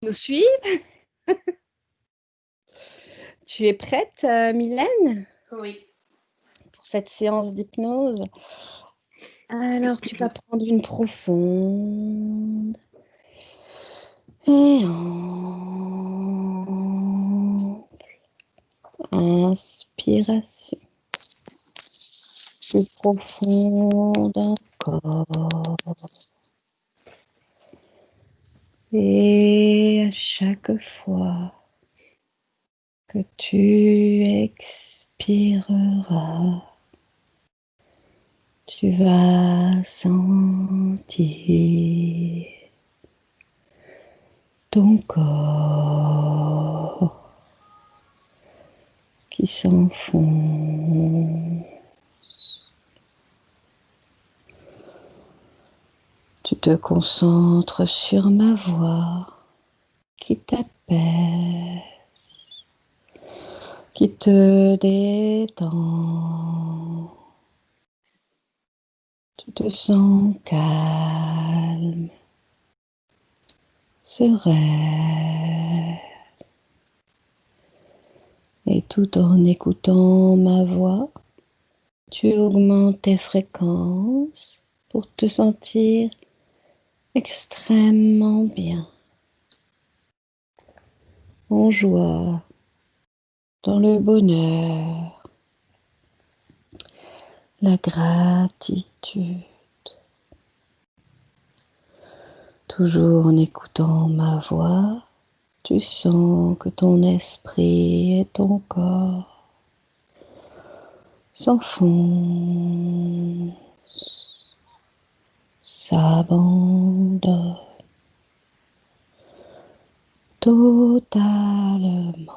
Nous suivre? Tu es prête, Mylène, Oui. pour cette séance d'hypnose? Alors, tu vas prendre une profonde et inspiration. Plus profonde encore. Et à chaque fois que tu expireras, tu vas sentir ton corps qui s'enfonce. Tu te concentres sur ma voix qui t'apaise, qui te détend. Tu te sens calme, serein. Et tout en écoutant ma voix, tu augmentes tes fréquences pour te sentir extrêmement bien, en joie, dans le bonheur, la gratitude. Toujours en écoutant ma voix, tu sens que ton esprit et ton corps s'enfoncent, s'abandonnent totalement.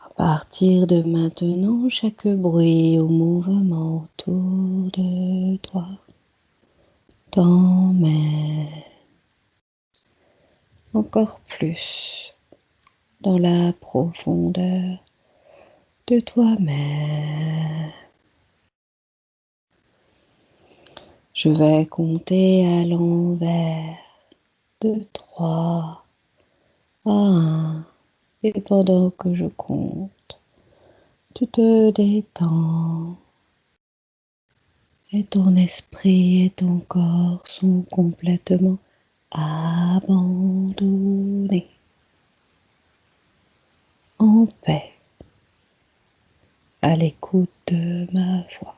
À partir de maintenant, chaque bruit ou mouvement autour de toi t'emmène encore plus dans la profondeur de toi-même. Je vais compter à l'envers de 3 à 1 et pendant que je compte, tu te détends et ton esprit et ton corps sont complètement abandonnés en paix à l'écoute de ma voix.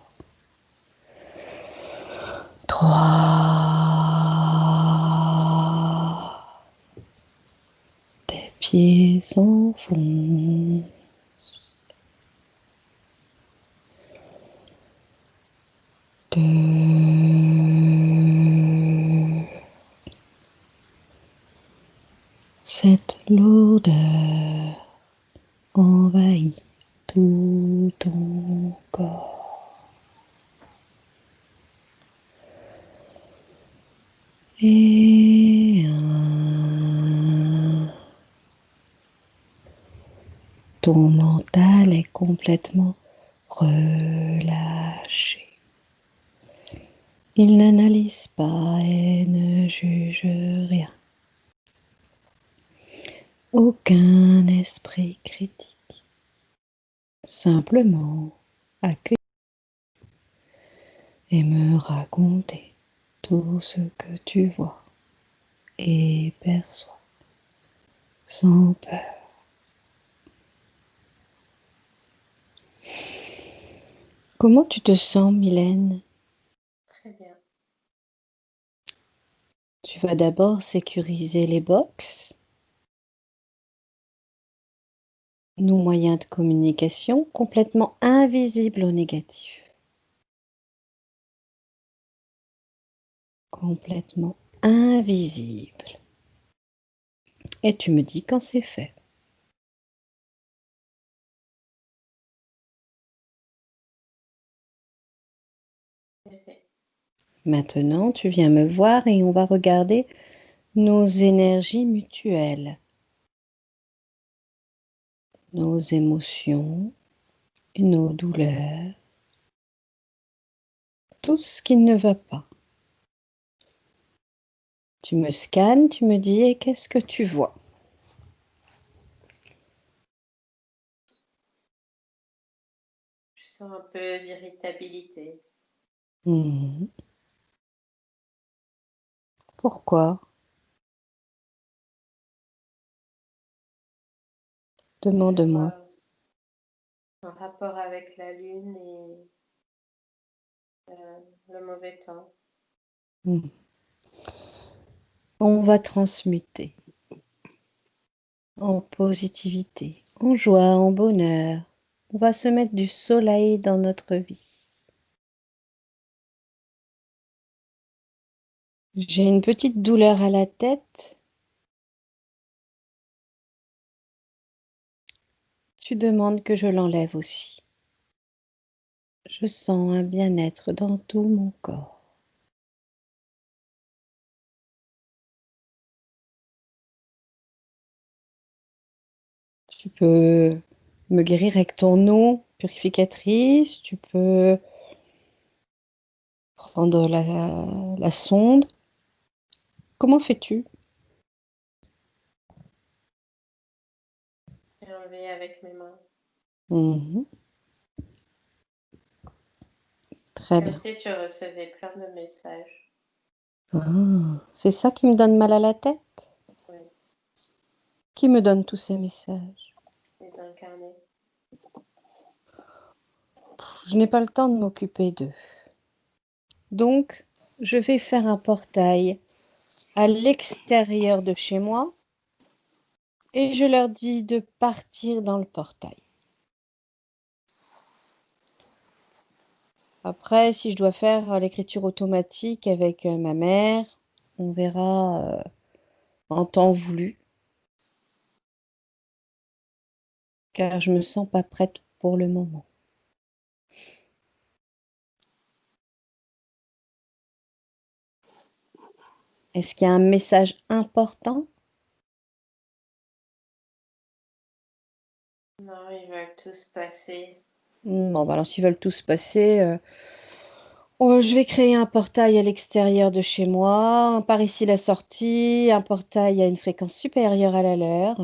3, tes pieds s'enfoncent. 2, cette lourdeur envahit tout ton corps. Et 1, ton mental est complètement relâché. Il n'analyse pas et ne juge rien. Aucun esprit critique. Simplement accueillir et me raconter tout ce que tu vois et perçois sans peur. Comment tu te sens, Mylène? Très bien. Tu vas d'abord sécuriser les box, nos moyens de communication complètement invisibles au négatif. Complètement invisibles. Et tu me dis quand c'est fait. Parfait. Maintenant, tu viens me voir et on va regarder nos énergies mutuelles, nos émotions, nos douleurs, tout ce qui ne va pas. Tu me scannes, tu me dis, et qu'est-ce que tu vois? Je sens un peu d'irritabilité. Mhm. Pourquoi? Je Demande-moi. vois un rapport avec la lune et le mauvais temps. Mhm. On va transmuter en positivité, en joie, en bonheur. On va se mettre du soleil dans notre vie. J'ai une petite douleur à la tête. Tu demandes que je l'enlève aussi. Je sens un bien-être dans tout mon corps. Tu peux me guérir avec ton eau purificatrice. Tu peux prendre la sonde. Comment fais-tu? Et enlever avec mes mains. Mhm. Très Comme bien. si tu recevais plein de messages. Ah, c'est ça qui me donne mal à la tête? Oui, Qui me donne tous ces messages? désincarnés. Je n'ai pas le temps de m'occuper d'eux. Donc, je vais faire un portail à l'extérieur de chez moi et je leur dis de partir dans le portail. Après, si je dois faire l'écriture automatique avec ma mère, on verra en temps voulu, car je me sens pas prête pour le moment. Est-ce qu'il y a un message important? Non, ils veulent tous passer. Bon, bah alors s'ils veulent tous passer, je vais créer un portail à l'extérieur de chez moi, par ici la sortie, un portail à une fréquence supérieure à la leur.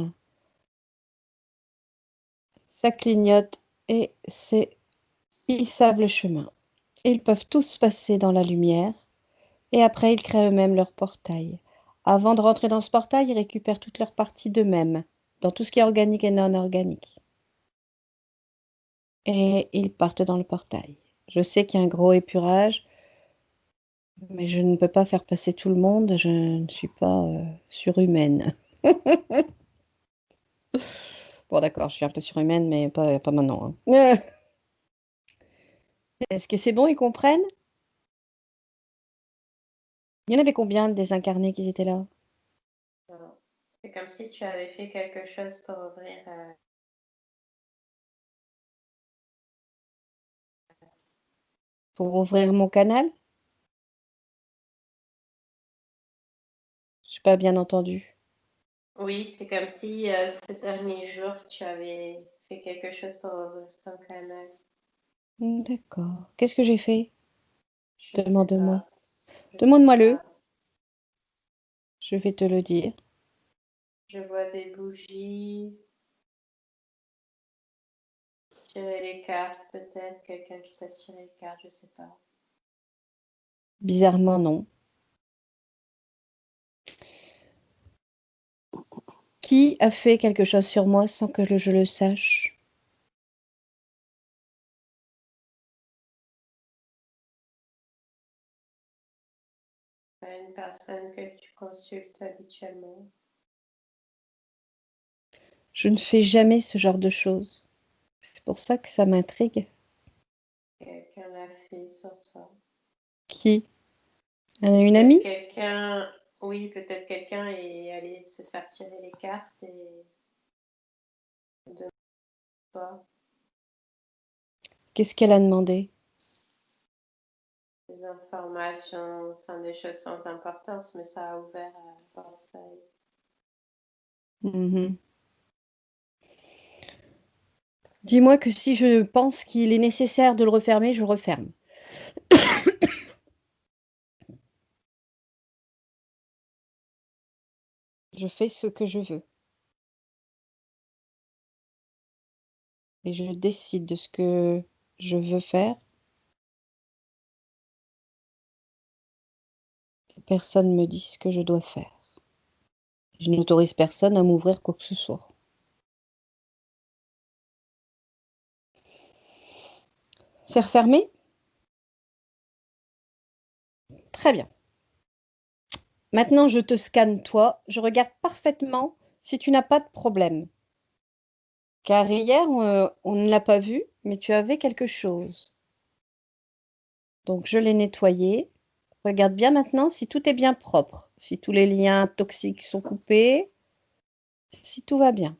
Ça clignote et ils savent le chemin. Ils peuvent tous passer dans la lumière et après ils créent eux-mêmes leur portail. Avant de rentrer dans ce portail, ils récupèrent toutes leurs parties d'eux-mêmes, dans tout ce qui est organique et non organique. Et ils partent dans le portail. Je sais qu'il y a un gros épurage, mais je ne peux pas faire passer tout le monde, je ne suis pas surhumaine. Bon, d'accord, je suis un peu surhumaine, mais pas maintenant, hein. Est-ce que c'est bon, ils comprennent? Il y en avait combien de désincarnés qui étaient là? Non. C'est comme si tu avais fait quelque chose pour ouvrir. Pour ouvrir mon canal? Je n'ai pas bien entendu. Oui, c'est comme si ces derniers jours, tu avais fait quelque chose pour ouvrir ton canal. D'accord. Qu'est-ce que j'ai fait? Je sais Demande-moi. pas. Je sais Demande-moi-le. pas. Je vais te le dire. Je vois des bougies. Tirer les cartes, peut-être. Quelqu'un qui t'a tiré les cartes, je sais pas. Bizarrement, non. Qui a fait quelque chose sur moi sans que je le sache? Pas une personne que tu consultes habituellement. Je ne fais jamais ce genre de choses. C'est pour ça que ça m'intrigue. Quelqu'un l'a fait sur toi. Qui? Une Peut-être amie? quelqu'un, oui, peut-être quelqu'un est allé se faire tirer les cartes et de toi, Qu'est-ce qu'elle a demandé? des informations, enfin des choses sans importance, mais ça a ouvert un portail. Mhm. Dis-moi que si je pense qu'il est nécessaire de le refermer, je le referme. Je fais ce que je veux. Et je décide de ce que je veux faire. Personne ne me dit ce que je dois faire. Je n'autorise personne à m'ouvrir quoi que ce soit. C'est refermé? Très bien. Maintenant, je te scanne toi. Je regarde parfaitement si tu n'as pas de problème. Car hier, on ne l'a pas vu, mais tu avais quelque chose. Donc, je l'ai nettoyé. Regarde bien maintenant si tout est bien propre, si tous les liens toxiques sont coupés, si tout va bien.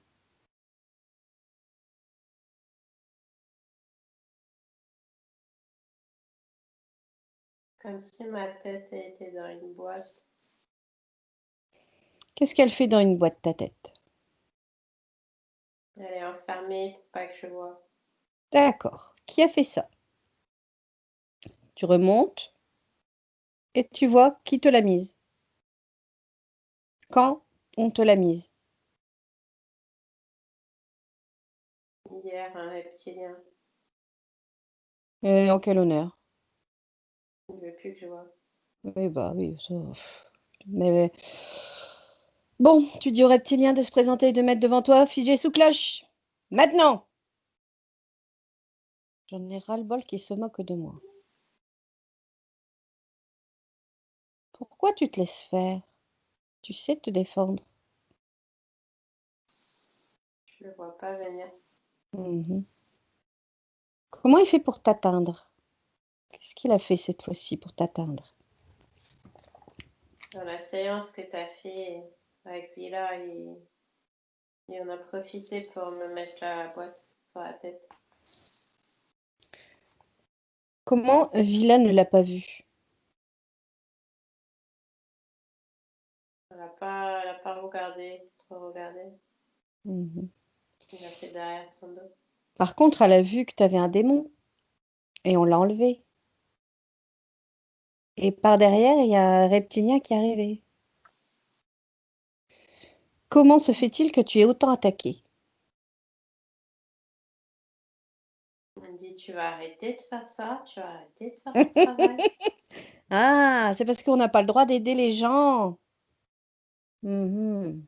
Comme si ma tête était dans une boîte. Qu'est-ce qu'elle fait dans une boîte, ta tête? Elle est enfermée pour pas que je vois. D'accord. Qui a fait ça? Tu remontes et tu vois qui te l'a mise. Quand on te l'a mise. Hier, un reptilien. En quel honneur? Il veut plus que je vois. Oui, bah oui, ça. Mais bon, tu dis au reptilien de se présenter et de mettre devant toi, figé sous cloche. Maintenant! J'en ai ras-le-bol qui se moque de moi. Pourquoi tu te laisses faire? Tu sais te défendre. Je le vois pas venir. Mhm. Comment il fait pour t'atteindre? Qu'est-ce qu'il a fait cette fois-ci pour t'atteindre? Dans la séance que tu as fait avec Villa, il en a profité pour me mettre la boîte sur la tête. Comment Villa ne l'a pas vu? Elle a pas regardé, trop regardé. Mhm. Il a fait derrière son dos. Par contre, elle a vu que tu avais un démon et on l'a enlevé. Et par derrière, il y a un reptilien qui est arrivé. Comment se fait-il que tu es autant attaqué? Il me dit, tu vas arrêter de faire ça, tu vas arrêter de faire ce travail. Ah, c'est parce qu'on n'a pas le droit d'aider les gens. Mhm.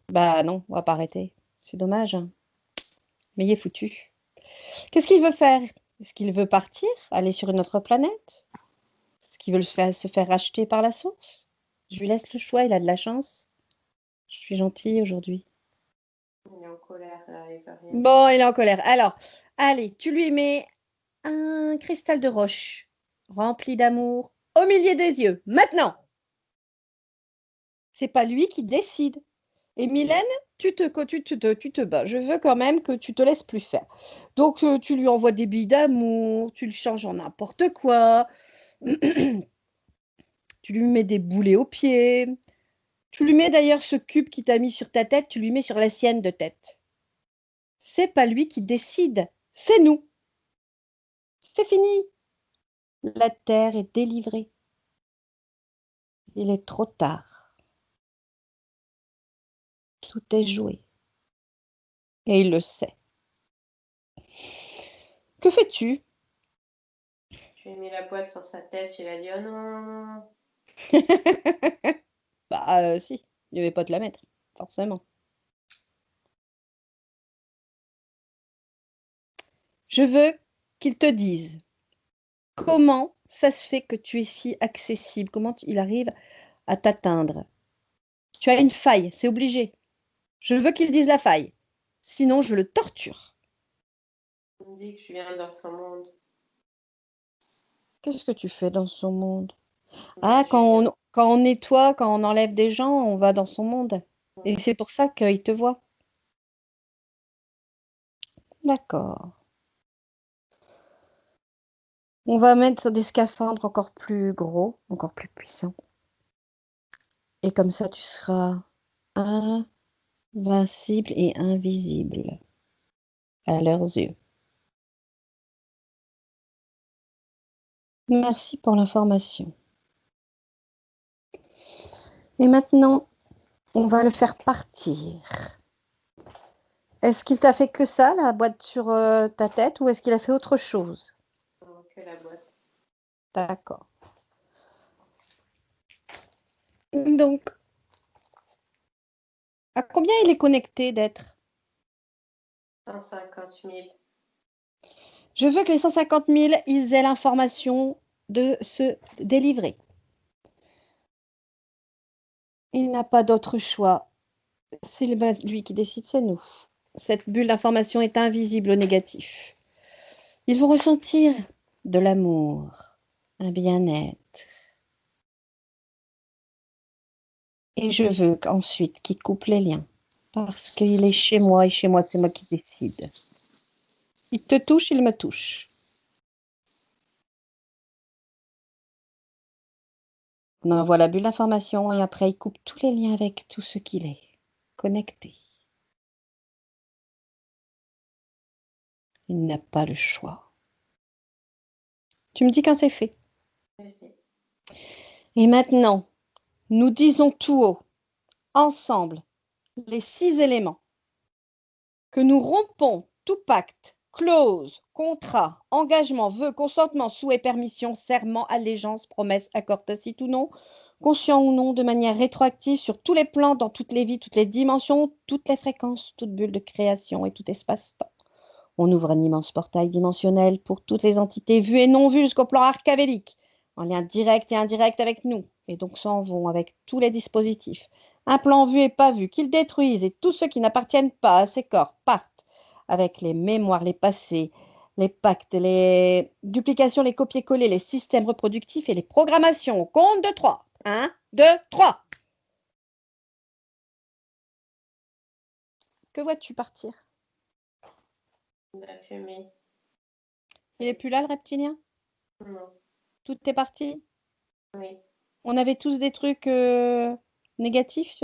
Bah non, on va pas arrêter. C'est dommage, hein. Mais il est foutu. Qu'est-ce qu'il veut faire? Est-ce qu'il veut partir, aller sur une autre planète? Est-ce qu'il veut se faire racheter par la source? Je lui laisse le choix, il a de la chance. Je suis gentille aujourd'hui. Il est en colère, il veut rien. Bon, il est en colère. Alors, allez, tu lui mets un cristal de roche rempli d'amour au milieu des yeux. Maintenant, c'est pas lui qui décide. Et Mylène, tu te bats. Je veux quand même que tu te laisses plus faire. Donc, tu lui envoies des billes d'amour, tu le changes en n'importe quoi, tu lui mets des boulets aux pieds. Tu lui mets d'ailleurs ce cube qui t'a mis sur ta tête, tu lui mets sur la sienne de tête. C'est pas lui qui décide, c'est nous. C'est fini. La terre est délivrée. Il est trop tard. Tout est joué. Et il le sait. Que fais-tu? Je lui ai mis la boîte sur sa tête, il a dit, oh non, non, non. Bah, si, il ne devait pas te la mettre, forcément. Je veux qu'il te dise comment ça se fait que tu es si accessible, comment il arrive à t'atteindre. Tu as une faille, c'est obligé. Je veux qu'il dise la faille. Sinon, je le torture. Il me dit que je viens dans son monde. Qu'est-ce que tu fais dans son monde? Bah, Ah, je viens. quand on nettoie, quand on enlève des gens, on va dans son monde. Et c'est pour ça qu'il te voit. D'accord. On va mettre des scaphandres encore plus gros, encore plus puissants. Et comme ça, tu seras invincible et invisible à leurs yeux. Merci pour l'information. Et maintenant, On va le faire partir. Est-ce qu'il t'a fait que ça, la boîte sur ta tête, ou est-ce qu'il a fait autre chose? Que la boîte. D'accord. Donc, à combien il est connecté d'être? 150 000. Je veux que les 150 000, ils aient l'information de se délivrer. Il n'a pas d'autre choix. C'est lui qui décide, c'est nous. Cette bulle d'information est invisible au négatif. Ils vont ressentir de l'amour, un bien-être. Et je veux qu'ensuite qu'il coupe les liens. Parce qu'il est chez moi et chez moi, c'est moi qui décide. Il te touche, il me touche. On envoie la bulle d'information et après il coupe tous les liens avec tout ce qu'il est. Connecté. Il n'a pas le choix. Tu me dis quand c'est fait. Et maintenant, nous disons tout haut, ensemble, les 6 éléments. Que nous rompons tout pacte, clause, contrat, engagement, vœu, consentement, souhait, permission, serment, allégeance, promesse, accord tacite ou non, conscient ou non, de manière rétroactive sur tous les plans, dans toutes les vies, toutes les dimensions, toutes les fréquences, toute bulle de création et tout espace-temps. On ouvre un immense portail dimensionnel pour toutes les entités vues et non vues jusqu'au plan archavélique, en lien direct et indirect avec nous, et donc s'en vont avec tous les dispositifs. Un plan vu et pas vu, qu'ils détruisent, et tous ceux qui n'appartiennent pas à ces corps partent avec les mémoires, les passés, les pactes, les duplications, les copier-coller, les systèmes reproductifs et les programmations. Au compte de 3. 1, 2, 3. Que vois-tu partir? La fumée. Il n'est plus là, le reptilien? Non. Tout est parti? Oui. On avait tous des trucs négatifs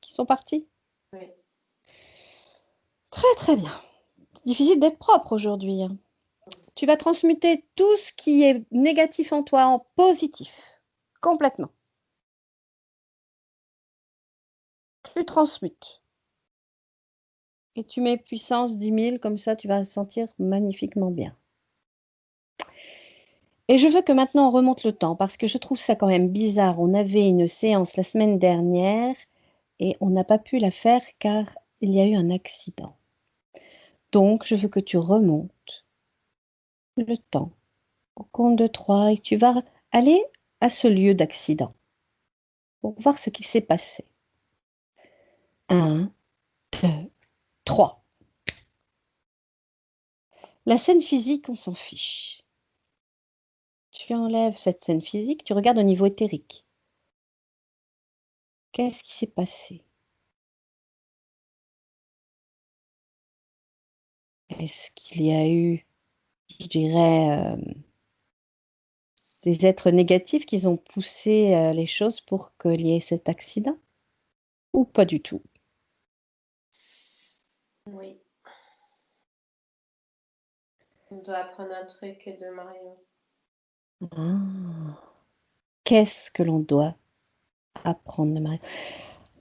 qui sont partis? Oui. Très très bien. C'est difficile d'être propre aujourd'hui, hein. Tu vas transmuter tout ce qui est négatif en toi en positif. Complètement. Tu transmutes. Et tu mets puissance 10 000, comme ça tu vas te sentir magnifiquement bien. Et je veux que maintenant on remonte le temps, parce que je trouve ça quand même bizarre. On avait une séance la semaine dernière et on n'a pas pu la faire car il y a eu un accident. Donc, je veux que tu remontes le temps au compte de 3 et tu vas aller à ce lieu d'accident pour voir ce qui s'est passé. 1, 2, 3. La scène physique, on s'en fiche. Tu enlèves cette scène physique, tu regardes au niveau éthérique. Qu'est-ce qui s'est passé? Est-ce qu'il y a eu, je dirais, des êtres négatifs qui ont poussé les choses pour qu'il y ait cet accident? Ou pas du tout? Oui. On doit apprendre un truc de Marion. Ah. Qu'est-ce que l'on doit apprendre de Marie?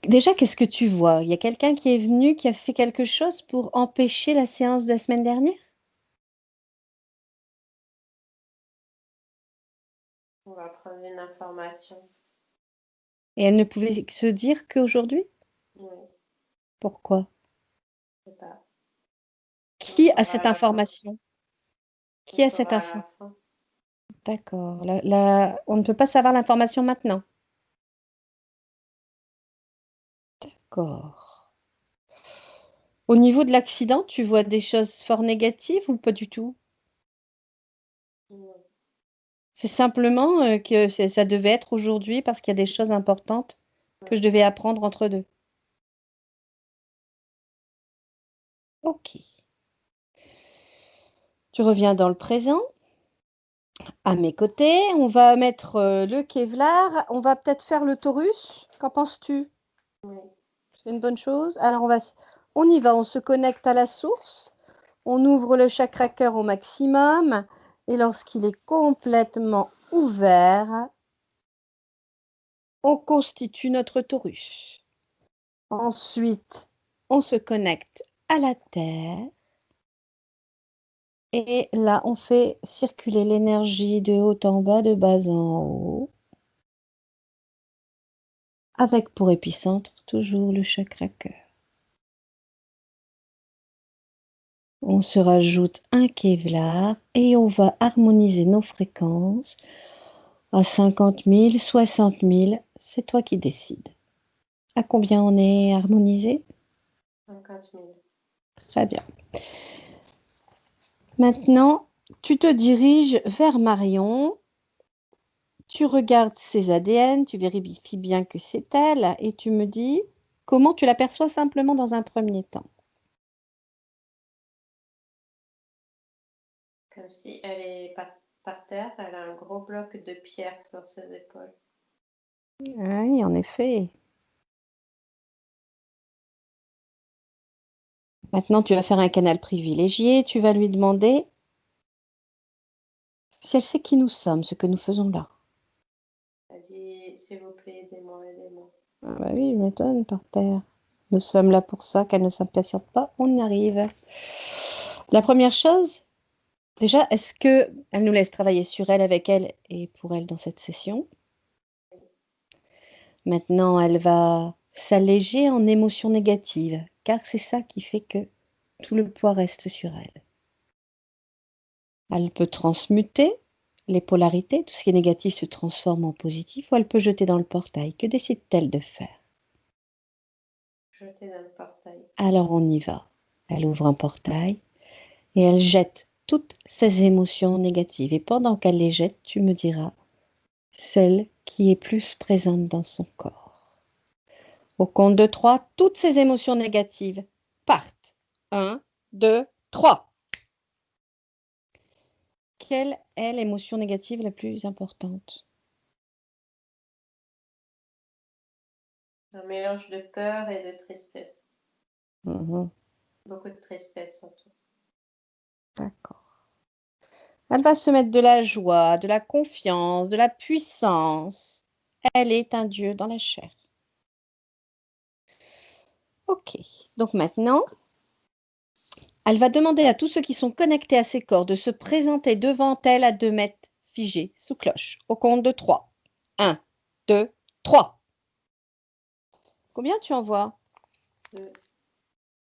Déjà, qu'est-ce que tu vois? Il y a quelqu'un qui est venu, qui a fait quelque chose pour empêcher la séance de la semaine dernière? On va prendre une information. Et elle ne pouvait se dire qu'aujourd'hui? Oui. Pourquoi? Je sais pas. On Qui a saura à cette la fin. information? On Qui a cette saura à info? la fin. D'accord. On ne peut pas savoir l'information maintenant. D'accord. Au niveau de l'accident, tu vois des choses fort négatives ou pas du tout? Non. C'est simplement que ça devait être aujourd'hui parce qu'il y a des choses importantes que je devais apprendre entre deux. Ok. Tu reviens dans le présent. À mes côtés, on va mettre le Kevlar. On va peut-être faire le Taurus. Qu'en penses-tu? Oui. C'est une bonne chose. Alors on y va. On se connecte à la source. On ouvre le chakra cœur au maximum. Et lorsqu'il est complètement ouvert, on constitue notre Taurus. Ensuite, on se connecte à la Terre. Et là, on fait circuler l'énergie de haut en bas, de bas en haut, avec pour épicentre toujours le chakra cœur. On se rajoute un Kevlar et on va harmoniser nos fréquences à 50 000, 60 000. C'est toi qui décides. À combien on est harmonisé? 50 000. Très bien. Maintenant, tu te diriges vers Marion. Tu regardes ses ADN, tu vérifies bien que c'est elle et tu me dis comment tu l'aperçois simplement dans un premier temps. Comme si elle est par terre, elle a un gros bloc de pierre sur ses épaules. Oui, en effet. Maintenant, tu vas faire un canal privilégié. Tu vas lui demander si elle sait qui nous sommes, ce que nous faisons là. Elle dit, s'il vous plaît, aidez-moi, aidez-moi. Ah bah oui, je m'étonne par terre. Nous sommes là pour ça, qu'elle ne s'impatiente pas, on y arrive. La première chose, déjà, est-ce que elle nous laisse travailler sur elle, avec elle et pour elle dans cette session? Maintenant, elle va s'alléger en émotions négatives, car c'est ça qui fait que tout le poids reste sur elle. Elle peut transmuter les polarités, tout ce qui est négatif se transforme en positif, ou elle peut jeter dans le portail. Que décide-t-elle de faire? Jeter dans le portail. Alors on y va. Elle ouvre un portail et elle jette toutes ses émotions négatives. Et pendant qu'elle les jette, tu me diras celle qui est plus présente dans son corps. Au compte de 3, toutes ces émotions négatives partent. 1, 2, 3. Quelle est l'émotion négative la plus importante? Un mélange de peur et de tristesse. Mhm, Beaucoup de tristesse surtout. d'accord. Elle va se mettre de la joie, de la confiance, de la puissance. Elle est un dieu dans la chair. Ok, donc maintenant, elle va demander à tous ceux qui sont connectés à ses corps de se présenter devant elle à 2 mètres figés sous cloche, au compte de 3. 1, 2, 3. Combien tu en vois? 2.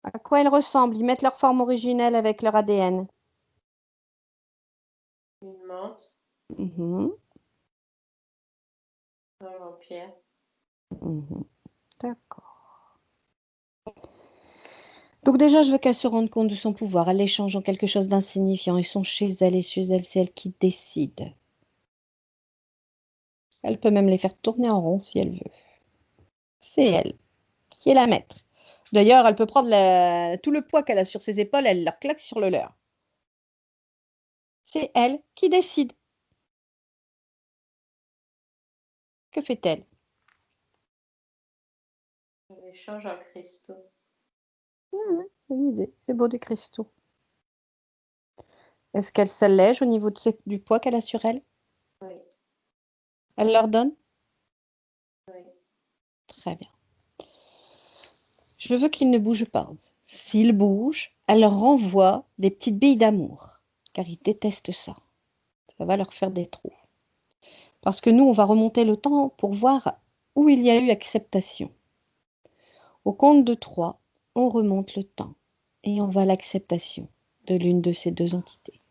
À quoi elles ressemblent? Ils mettent leur forme originelle avec leur ADN. Une menthe, Mhm, un vampire. mhm. D'accord. Donc déjà, je veux qu'elle se rende compte de son pouvoir. Elle l'échange en quelque chose d'insignifiant. Ils sont chez elle et chez elle, c'est elle qui décide. Elle peut même les faire tourner en rond si elle veut. C'est elle qui est la maître. D'ailleurs, elle peut prendre tout le poids qu'elle a sur ses épaules, elle leur claque sur le leur. C'est elle qui décide. Que fait-elle? On l'échange en cristaux. C'est une idée. C'est beau des cristaux. Est-ce qu'elle s'allège au niveau du poids qu'elle a sur elle? Oui, Elle leur donne? oui. Très bien. Je veux qu'ils ne bougent pas. S'ils bougent, elle leur renvoie des petites billes d'amour, car ils détestent ça. Ça va leur faire des trous. Parce que nous, on va remonter le temps pour voir où il y a eu acceptation. Au compte de 3, on remonte le temps et on va à l'acceptation de l'une de ces deux entités.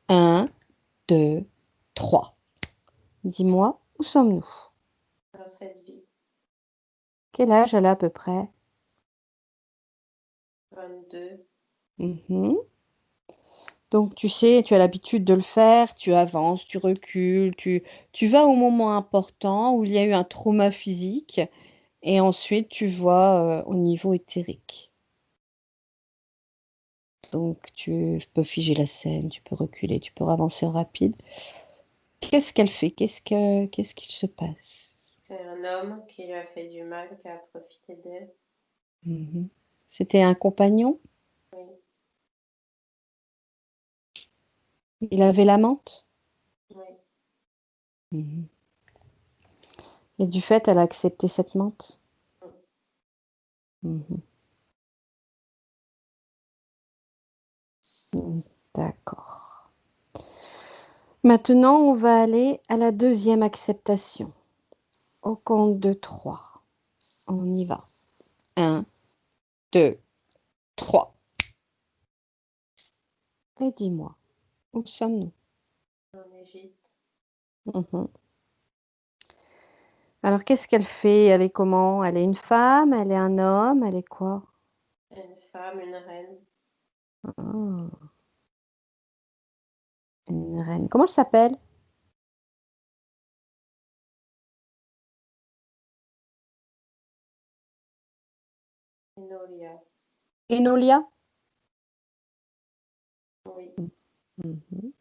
1, 2, 3. Dis-moi, où sommes-nous? Dans cette vie. Quel âge elle a à peu près? 22. Mhm. Donc, tu sais, tu as l'habitude de le faire, tu avances, tu recules, tu vas au moment important où il y a eu un trauma physique et ensuite tu vois au niveau éthérique. Donc, tu peux figer la scène, tu peux reculer, tu peux avancer en rapide. Qu'est-ce qu'elle fait? Qu'est-ce qu'il se passe? C'est un homme qui lui a fait du mal, qui a profité d'elle. Mhm. C'était un compagnon? Oui, Il avait la menthe? oui. Mhm. Et du fait, elle a accepté cette menthe? Mhm. D'accord. Maintenant, on va aller à la deuxième acceptation. Au compte de 3. On y va. 1, 2, 3. Et dis-moi, où sommes-nous? En Égypte. Mhm. Alors, qu'est-ce qu'elle fait? Elle est comment? Elle est une femme? Elle est un homme? Elle est quoi? Une femme, une reine. Ah, une reine. Comment elle s'appelle? Enolia. Enolia? Oui, Mhm.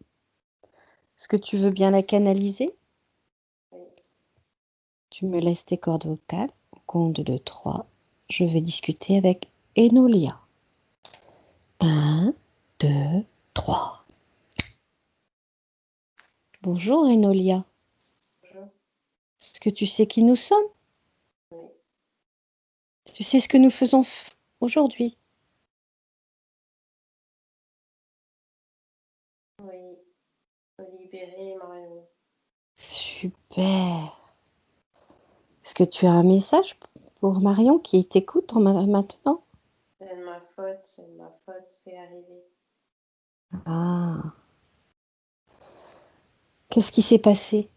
Est-ce que tu veux bien la canaliser? oui. Tu me laisses tes cordes vocales. Au compte de 3, je vais discuter avec Enolia. 1, 2, 3. Bonjour Enolia. Bonjour. Est-ce que tu sais qui nous sommes? Oui, Tu sais ce que nous faisons aujourd'hui? oui. Faut libérer Marion. Super. Est-ce que tu as un message pour Marion qui t'écoute maintenant? C'est de ma faute, c'est arrivé. Ah, qu'est-ce qui s'est passé?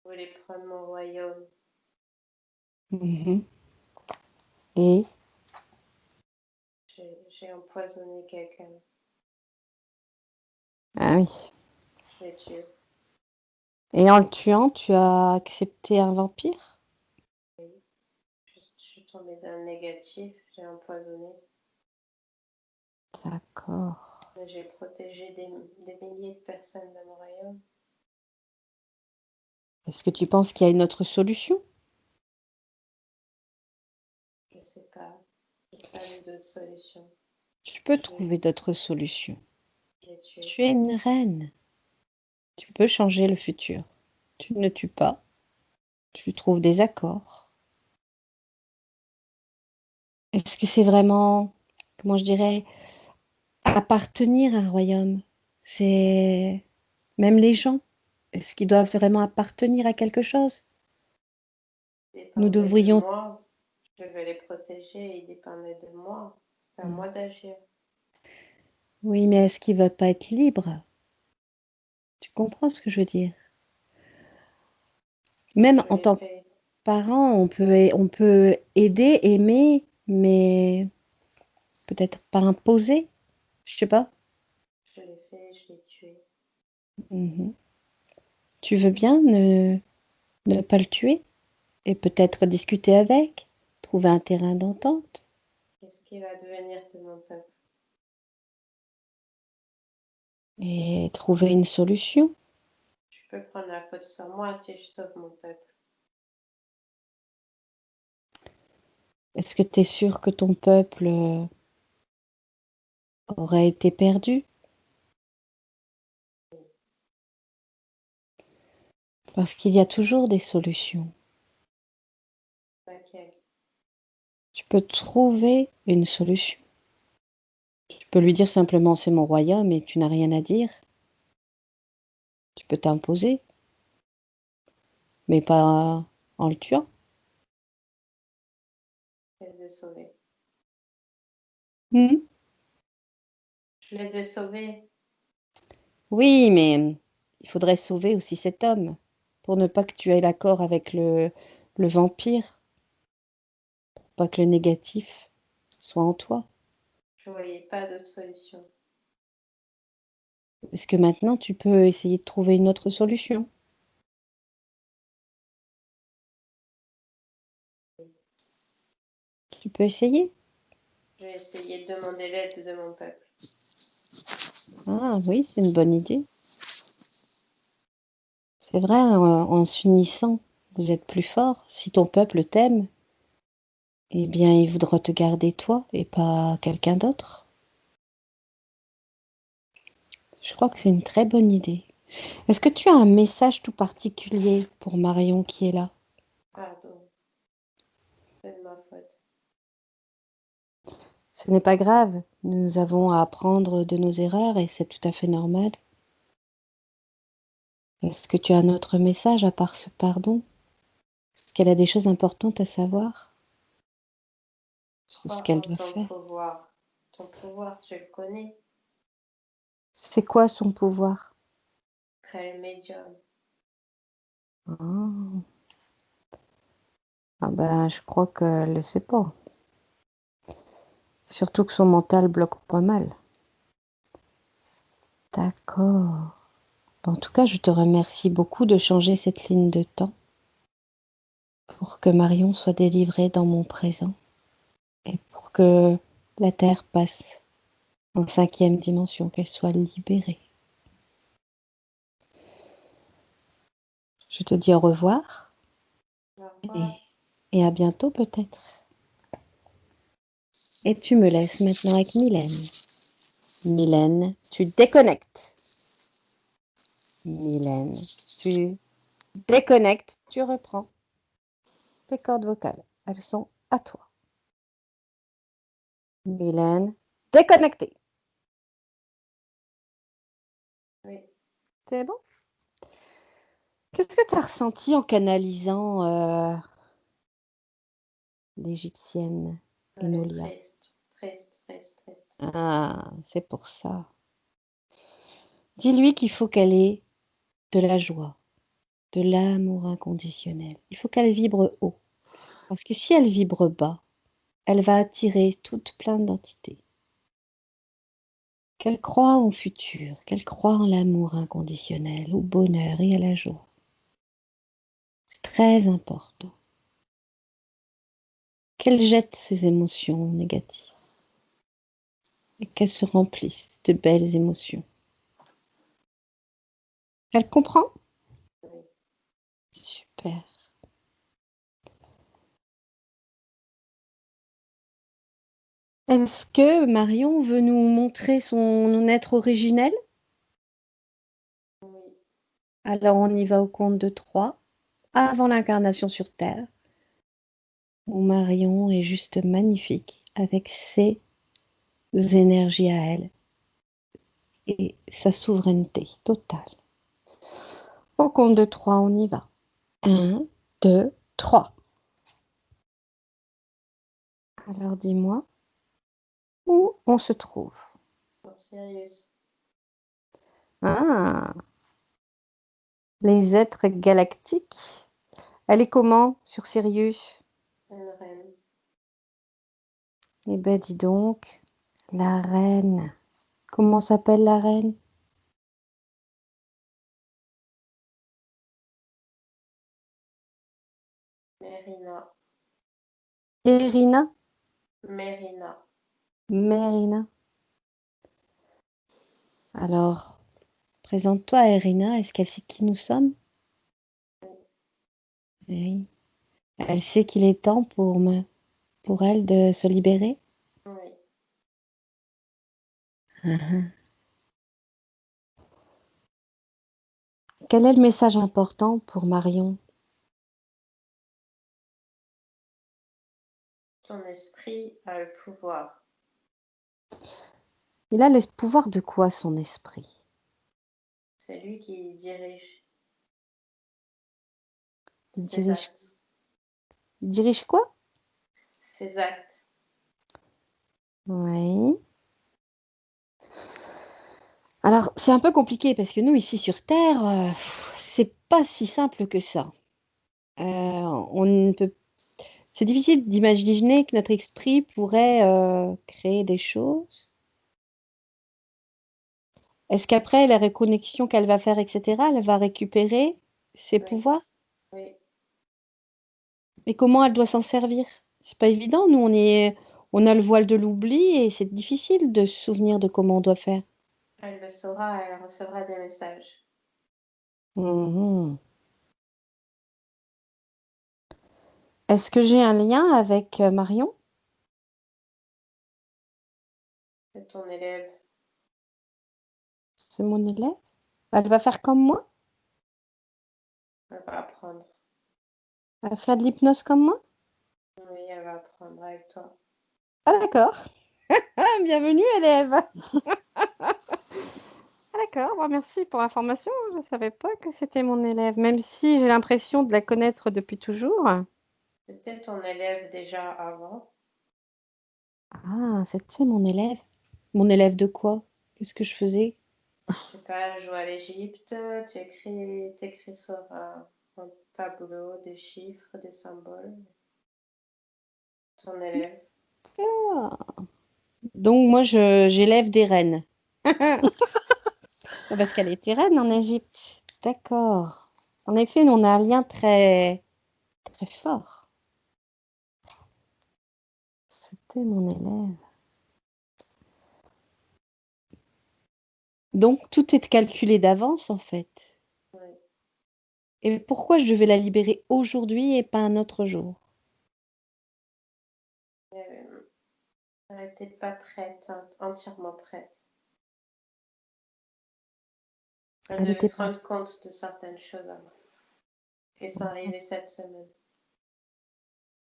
Vous voulez prendre mon royaume. Mhm. Et, J'ai empoisonné quelqu'un. ah oui. Je l'ai tué. Et en le tuant, tu as accepté un vampire? Oui. Je suis tombée dans le négatif, j'ai empoisonné. D'accord. Mais j'ai protégé des milliers de personnes de mon royaume. Est-ce que tu penses qu'il y a une autre solution? Je sais pas. J'ai pas vu d'autre solution. Tu peux Je l'ai trouver d'autres solutions. je l'ai tué. Tu es une reine. Tu peux changer le futur. Tu ne tues pas. Tu trouves des accords. Est-ce que c'est vraiment, comment je dirais, appartenir à un royaume? C'est même les gens. Est-ce qu'ils doivent vraiment appartenir à quelque chose? Nous Dépendait de devrions... moi. Je vais les protéger, ils dépendaient de moi. C'est à moi d'agir. Oui, mais est-ce qu'ils ne veulent pas être libres? Tu comprends ce que je veux dire? Même Je en l'ai tant que fait. parent, on peut aider, aimer, mais peut-être pas imposer. Je sais pas. Je l'ai fait, je l'ai tué. Mhm. Tu veux bien ne pas le tuer et peut-être discuter avec, trouver un terrain d'entente Qu'est-ce qui va devenir de mon peuple? et trouver une solution. Je peux prendre la faute sur moi si je sauve mon peuple. Est-ce que tu es sûr que ton peuple aurait été perdu? Parce qu'il y a toujours des solutions. Laquelle? Tu peux trouver une solution. Tu peux lui dire simplement c'est mon royaume et tu n'as rien à dire. Tu peux t'imposer, mais pas en le tuant. Je les ai sauvés. Mhm. Je les ai sauvés. Oui, mais il faudrait sauver aussi cet homme pour ne pas que tu aies l'accord avec le vampire, pas que le négatif soit en toi. Je voyais pas d'autre solution. Est-ce que maintenant tu peux essayer de trouver une autre solution? Tu peux essayer? Je vais essayer de demander l'aide de mon peuple. Ah oui, c'est une bonne idée. C'est vrai, en s'unissant, vous êtes plus fort. Si ton peuple t'aime, eh bien, il voudra te garder toi et pas quelqu'un d'autre. Je crois que c'est une très bonne idée. Est-ce que tu as un message tout particulier pour Marion qui est là? Pardon. C'est de ma faute. Ce n'est pas grave. Nous avons à apprendre de nos erreurs et c'est tout à fait normal. Est-ce que tu as un autre message à part ce pardon? Est-ce qu'elle a des choses importantes à savoir sur ce Crois qu'elle en doit ton faire? pouvoir. Ton pouvoir, tu le connais. C'est quoi son pouvoir? Elle est médium. Ah. Ah ben, je crois qu'elle ne le sait pas. Surtout que son mental bloque pas mal. D'accord. En tout cas, je te remercie beaucoup de changer cette ligne de temps pour que Marion soit délivrée dans mon présent et pour que la Terre passe en 5e dimension, qu'elle soit libérée. Je te dis au revoir Au revoir. et à bientôt peut-être. Et tu me laisses maintenant avec Mylène. Mylène, tu déconnectes. Mylène, tu déconnectes, tu reprends. Tes cordes vocales, elles sont à toi. Mylène, déconnectée. Oui. C'est bon? Qu'est-ce que tu as ressenti en canalisant l'égyptienne Enolia? Triste, triste, triste, triste. Ah, c'est pour ça. Dis-lui qu'il faut qu'elle ait de la joie, de l'amour inconditionnel. Il faut qu'elle vibre haut. Parce que si elle vibre bas, elle va attirer toute plein d'entités. Qu'elle croit au futur, qu'elle croit en l'amour inconditionnel, au bonheur et à la joie. C'est très important. Qu'elle jette ses émotions négatives et qu'elle se remplisse de belles émotions. Elle comprend? Oui. Super. Est-ce que Marion veut nous montrer son être originel? Oui. Alors on y va au compte de 3, avant l'incarnation sur Terre, où Marion est juste magnifique avec ses énergies à elle et sa souveraineté totale. Au compte de 3, on y va. 1, 2, 3. Alors dis-moi, où on se trouve? Pour Sirius. Ah, les êtres galactiques. Elle est comment sur Sirius? Une reine. Eh ben dis donc, la reine. Comment s'appelle la reine? Mérina. Irina? Mérina. Mérina. Alors, présente-toi, Irina. Est-ce qu'elle sait qui nous sommes? Oui. Elle sait qu'il est temps pour elle de se libérer? Oui. Mhm. Quel est le message important pour Marion? Ton esprit a le pouvoir. Il a le pouvoir de quoi, son esprit? C'est lui qui dirige Il ses dirige, actes. il dirige quoi? Ses actes. Oui. Alors, c'est un peu compliqué parce que nous, ici sur Terre, c'est pas si simple que ça. On ne peut C'est difficile d'imaginer que notre esprit pourrait créer des choses. Est-ce qu'après la reconnexion qu'elle va faire, etc., elle va récupérer ses Oui. pouvoirs? Oui. Mais comment elle doit s'en servir? C'est pas évident. Nous, on a le voile de l'oubli et c'est difficile de se souvenir de comment on doit faire. Elle le saura, elle recevra des messages. Mhm. Est-ce que j'ai un lien avec Marion? C'est ton élève. C'est mon élève? Elle va faire comme moi? Elle va apprendre. Elle va faire de l'hypnose comme moi? Oui, elle apprendre avec toi. Ah d'accord. Bienvenue élève. Ah, d'accord, bon, merci pour l'information. Je ne savais pas que c'était mon élève, même si j'ai l'impression de la connaître depuis toujours. C'était ton élève déjà avant. Ah, c'était mon élève. Mon élève de quoi? Qu'est-ce que je faisais? Je sais pas, je joue à l'Égypte, t'écris sur un tableau des chiffres, des symboles. Ton élève. Ah. Donc moi, j'élève des reines. Parce qu'elle était reine en Égypte. D'accord. En effet, nous, on a un lien très, très fort. C'était mon élève. Donc tout est calculé d'avance, en fait. Oui. Et pourquoi je devais la libérer aujourd'hui et pas un autre jour? Elle n'était pas prête, entièrement prête. Elle Elle devait n'était se pas. rendre compte de certaines choses avant. Et ça arrivait cette semaine.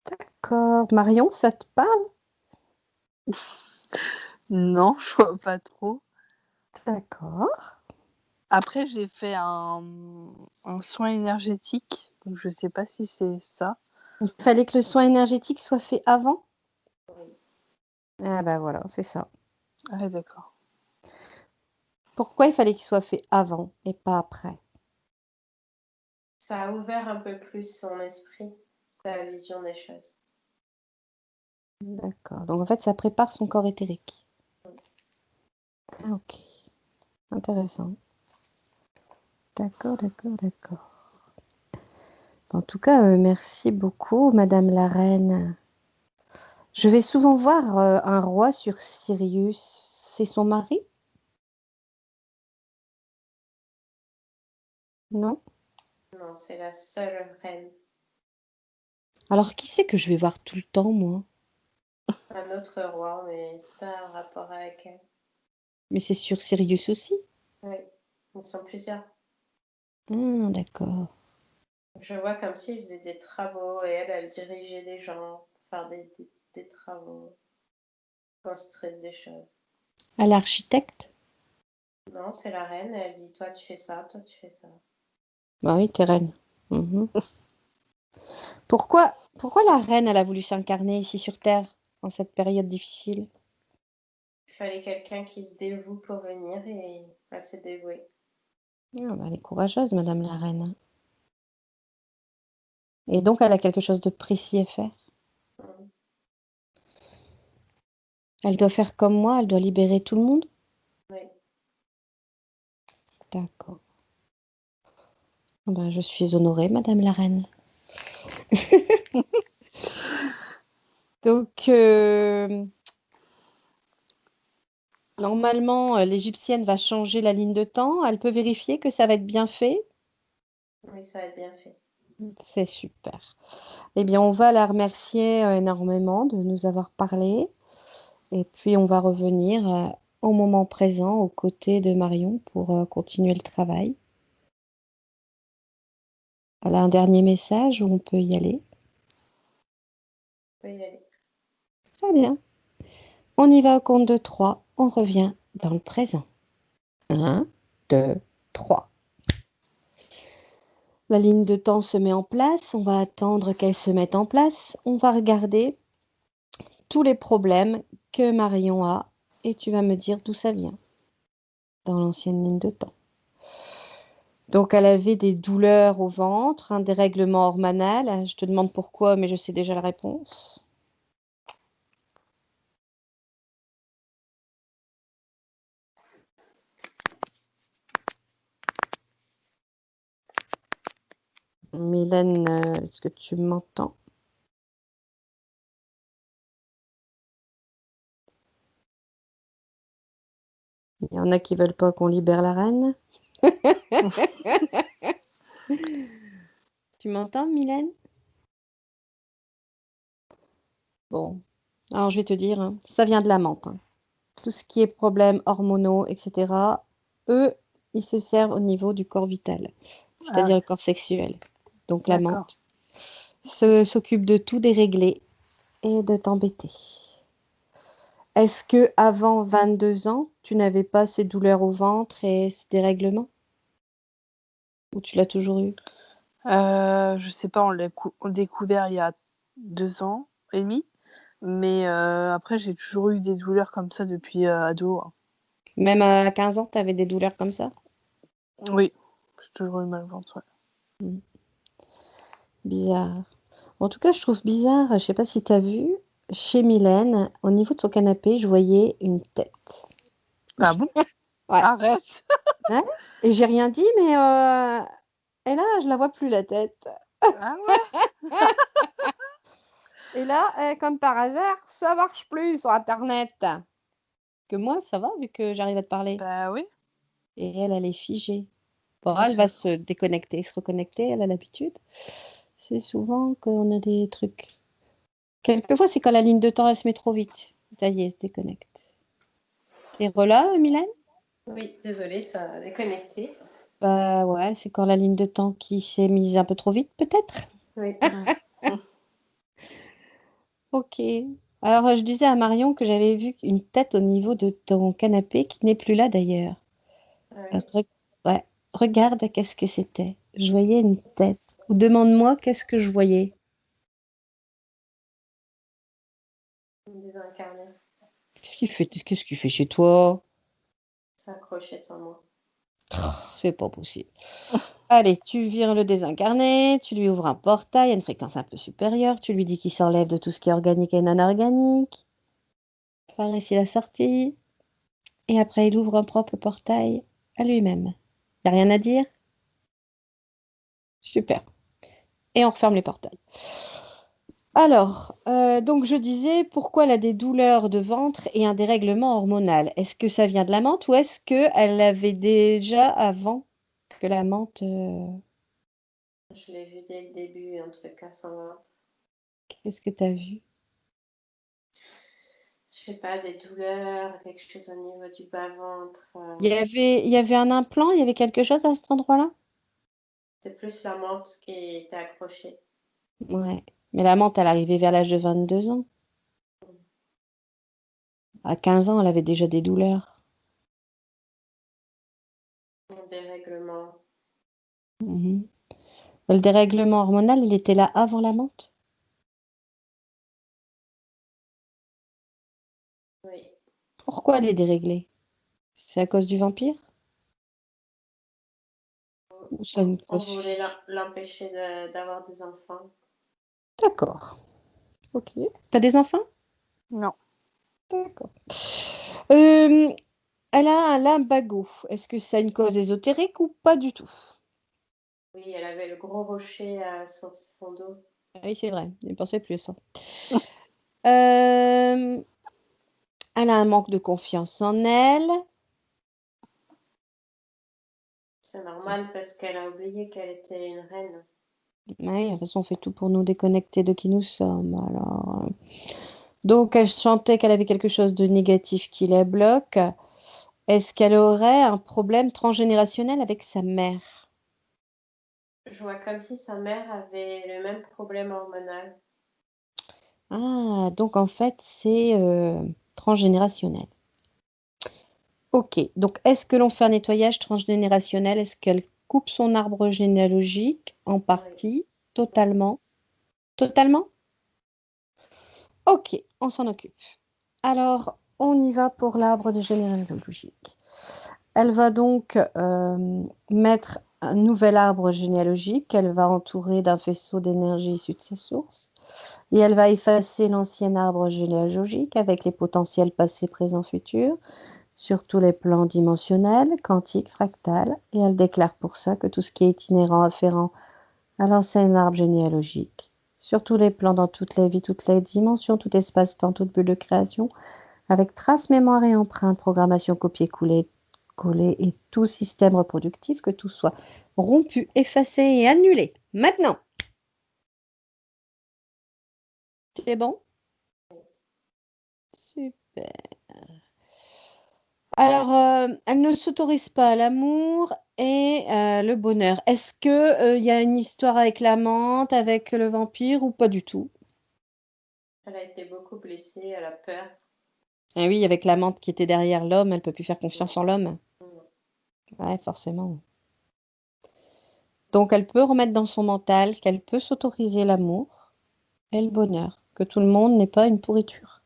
D'accord. Marion, ça te parle? Non, je vois pas trop. D'accord. Après, j'ai fait un soin énergétique, donc je sais pas si c'est ça. Il fallait que le soin énergétique soit fait avant? Oui. Ah bah voilà, c'est ça. Ah, d'accord. Pourquoi il fallait qu'il soit fait avant et pas après? Ça a ouvert un peu plus son esprit, la vision des choses. D'accord. Donc en fait, ça prépare son corps éthérique. Ah ok. Intéressant. D'accord, d'accord, d'accord. En tout cas, merci beaucoup, Madame la Reine. Je vais souvent voir un roi sur Sirius. C'est son mari? Non? Non, c'est la seule reine. Alors qui c'est que je vais voir tout le temps, moi? Un autre roi, mais c'est pas un rapport avec elle. Mais c'est sur Sirius aussi? Oui, ils sont plusieurs. Ah, d'accord. Je vois comme s'ils faisaient des travaux et elle dirigeait des gens, faire des travaux, construire des choses. À l'architecte? Non, c'est la reine, elle dit toi tu fais ça, toi tu fais ça. Bah oui, t'es reine. Mhm. Pourquoi la reine, elle a voulu s'incarner ici sur Terre en cette période difficile? Il fallait quelqu'un qui se dévoue pour venir et elle s'est dévouée. Ah, bah, elle est courageuse, Madame la Reine. Et donc, elle a quelque chose de précis à faire. Mm. Elle doit faire comme moi, elle doit libérer tout le monde? Oui. D'accord. Ah ben, je suis honorée, Madame la Reine. Donc, normalement, l'Égyptienne va changer la ligne de temps. Elle peut vérifier que ça va être bien fait. Oui, ça va être bien fait. C'est super. Eh bien, on va la remercier énormément de nous avoir parlé. Et puis, on va revenir au moment présent, aux côtés de Marion, pour continuer le travail. Elle a un dernier message où on peut y aller. On peut y aller. Très bien. On y va au compte de 3. On revient dans le présent. 1, 2, 3. La ligne de temps se met en place. On va attendre qu'elle se mette en place. On va regarder tous les problèmes que Marion a et tu vas me dire d'où ça vient dans l'ancienne ligne de temps. Donc, elle avait des douleurs au ventre, un dérèglement hormonal. Je te demande pourquoi, mais je sais déjà la réponse. Mylène, est-ce que tu m'entends? Il y en a qui veulent pas qu'on libère la reine. Tu m'entends, Mylène? Bon, alors je vais te dire, hein, ça vient de la menthe, hein. Tout ce qui est problèmes hormonaux, etc., eux, ils se servent au niveau du corps vital, Ah, c'est-à-dire le corps sexuel. Donc la d'accord. menthe s'occupe de tout dérégler et de t'embêter. Est-ce que avant 22 ans, tu n'avais pas ces douleurs au ventre et ces dérèglements? Ou tu l'as toujours eu? Je sais pas, on l'a découvert il y a 2 ans et demi, mais après j'ai toujours eu des douleurs comme ça depuis ado, hein. Même à 15 ans, tu avais des douleurs comme ça? Oui, j'ai toujours eu mal au ventre, ouais. Hmm. Bizarre. En tout cas, je trouve bizarre, je sais pas si tu as vu, chez Mylène, au niveau de son canapé, je voyais une tête. Ah bon? Ouais. Arrête! Ouais. Et j'ai rien dit, mais et là, je la vois plus, la tête. Ah ouais? Et là, comme par hasard, ça marche plus sur Internet. Que moi, ça va, vu que j'arrive à te parler. Bah oui. Et elle, elle est figée. Bon, Ah, elle va se déconnecter, se reconnecter, elle a l'habitude. C'est souvent qu'on a des trucs. Quelquefois, c'est quand la ligne de temps, elle se met trop vite. Ça y est, elle se déconnecte. T'es relâ, Mylène? Oui, désolée, ça a déconnecté. Bah ouais, c'est quand la ligne de temps qui s'est mise un peu trop vite, peut-être. Oui. Ok. Alors, je disais à Marion que j'avais vu une tête au niveau de ton canapé qui n'est plus là d'ailleurs. Ouais. Re- ouais. Regarde, qu'est-ce que c'était? Je voyais une tête. Ou demande-moi qu'est-ce que je voyais. Désincarné, Qu'est-ce qu'il fait chez toi? s'accrocher sans moi. C'est pas possible. Allez, tu vires le désincarné, tu lui ouvres un portail à une fréquence un peu supérieure, tu lui dis qu'il s'enlève de tout ce qui est organique et non organique. Par ici la sortie. Et après, il ouvre un propre portail à lui-même. Y a rien à dire? Super. Et on referme les portails. Alors, donc je disais, pourquoi elle a des douleurs de ventre et un dérèglement hormonal? Est-ce que ça vient de la menthe ou est-ce qu'elle avait déjà avant que la menthe... Je l'ai vu dès le début, un truc à 120. Qu'est-ce que tu as vu? Je sais pas, des douleurs, quelque chose au niveau du bas-ventre. Il y avait un implant, il y avait quelque chose à cet endroit-là? C'est plus la menthe qui était accrochée. Ouais. Mais la menthe, elle arrivait vers l'âge de 22 ans. À 15 ans, elle avait déjà des douleurs. Des règlements. Mhm. Le dérèglement hormonal, il était là avant la menthe? Oui. Pourquoi elle est déréglée? C'est à cause du vampire? Ou ça une On cause... voulait l'empêcher d'avoir des enfants. D'accord. Ok. T'as des enfants? Non. D'accord. Euh, Elle a un lumbago. Est-ce que ça a une cause ésotérique ou pas du tout? Oui, elle avait le gros rocher sur son dos. Ah oui, c'est vrai. Je ne pensais plus à ça. Euh, Elle a un manque de confiance en elle. C'est normal parce qu'elle a oublié qu'elle était une reine. Oui, de toute façon, on fait tout pour nous déconnecter de qui nous sommes. Alors, donc, elle sentait qu'elle avait quelque chose de négatif qui la bloque. Est-ce qu'elle aurait un problème transgénérationnel avec sa mère? Je vois comme si sa mère avait le même problème hormonal. Ah, donc en fait, c'est transgénérationnel. Ok, donc est-ce que l'on fait un nettoyage transgénérationnel? Est-ce qu'elle coupe son arbre généalogique en Oui. partie, totalement? Totalement? Ok, on s'en occupe. Alors, on y va pour l'arbre de généalogique. Elle va donc mettre un nouvel arbre généalogique qu'elle va entourer d'un faisceau d'énergie issu de sa source. Et elle va effacer l'ancien arbre généalogique avec les potentiels passés, présents, futurs sur tous les plans dimensionnels, quantiques, fractales. Et elle déclare pour ça que tout ce qui est itinérant, afférent à l'ancien arbre généalogique, sur tous les plans, dans toutes les vies, toutes les dimensions, tout espace-temps, toute bulle de création, avec trace, mémoire et empreinte, programmation, copier-coller, coller et tout système reproductif, que tout soit rompu, effacé et annulé. Maintenant, c'est bon? Super. Alors, elle ne s'autorise pas à l'amour et le bonheur. Est-ce que, y a une histoire avec la menthe, avec le vampire ou pas du tout? Elle a été beaucoup blessée, elle a peur. Et oui, avec la menthe qui était derrière l'homme, elle peut plus faire confiance en l'homme. Mm. Ouais, forcément. Donc, elle peut remettre dans son mental qu'elle peut s'autoriser l'amour et le bonheur, que tout le monde n'est pas une pourriture.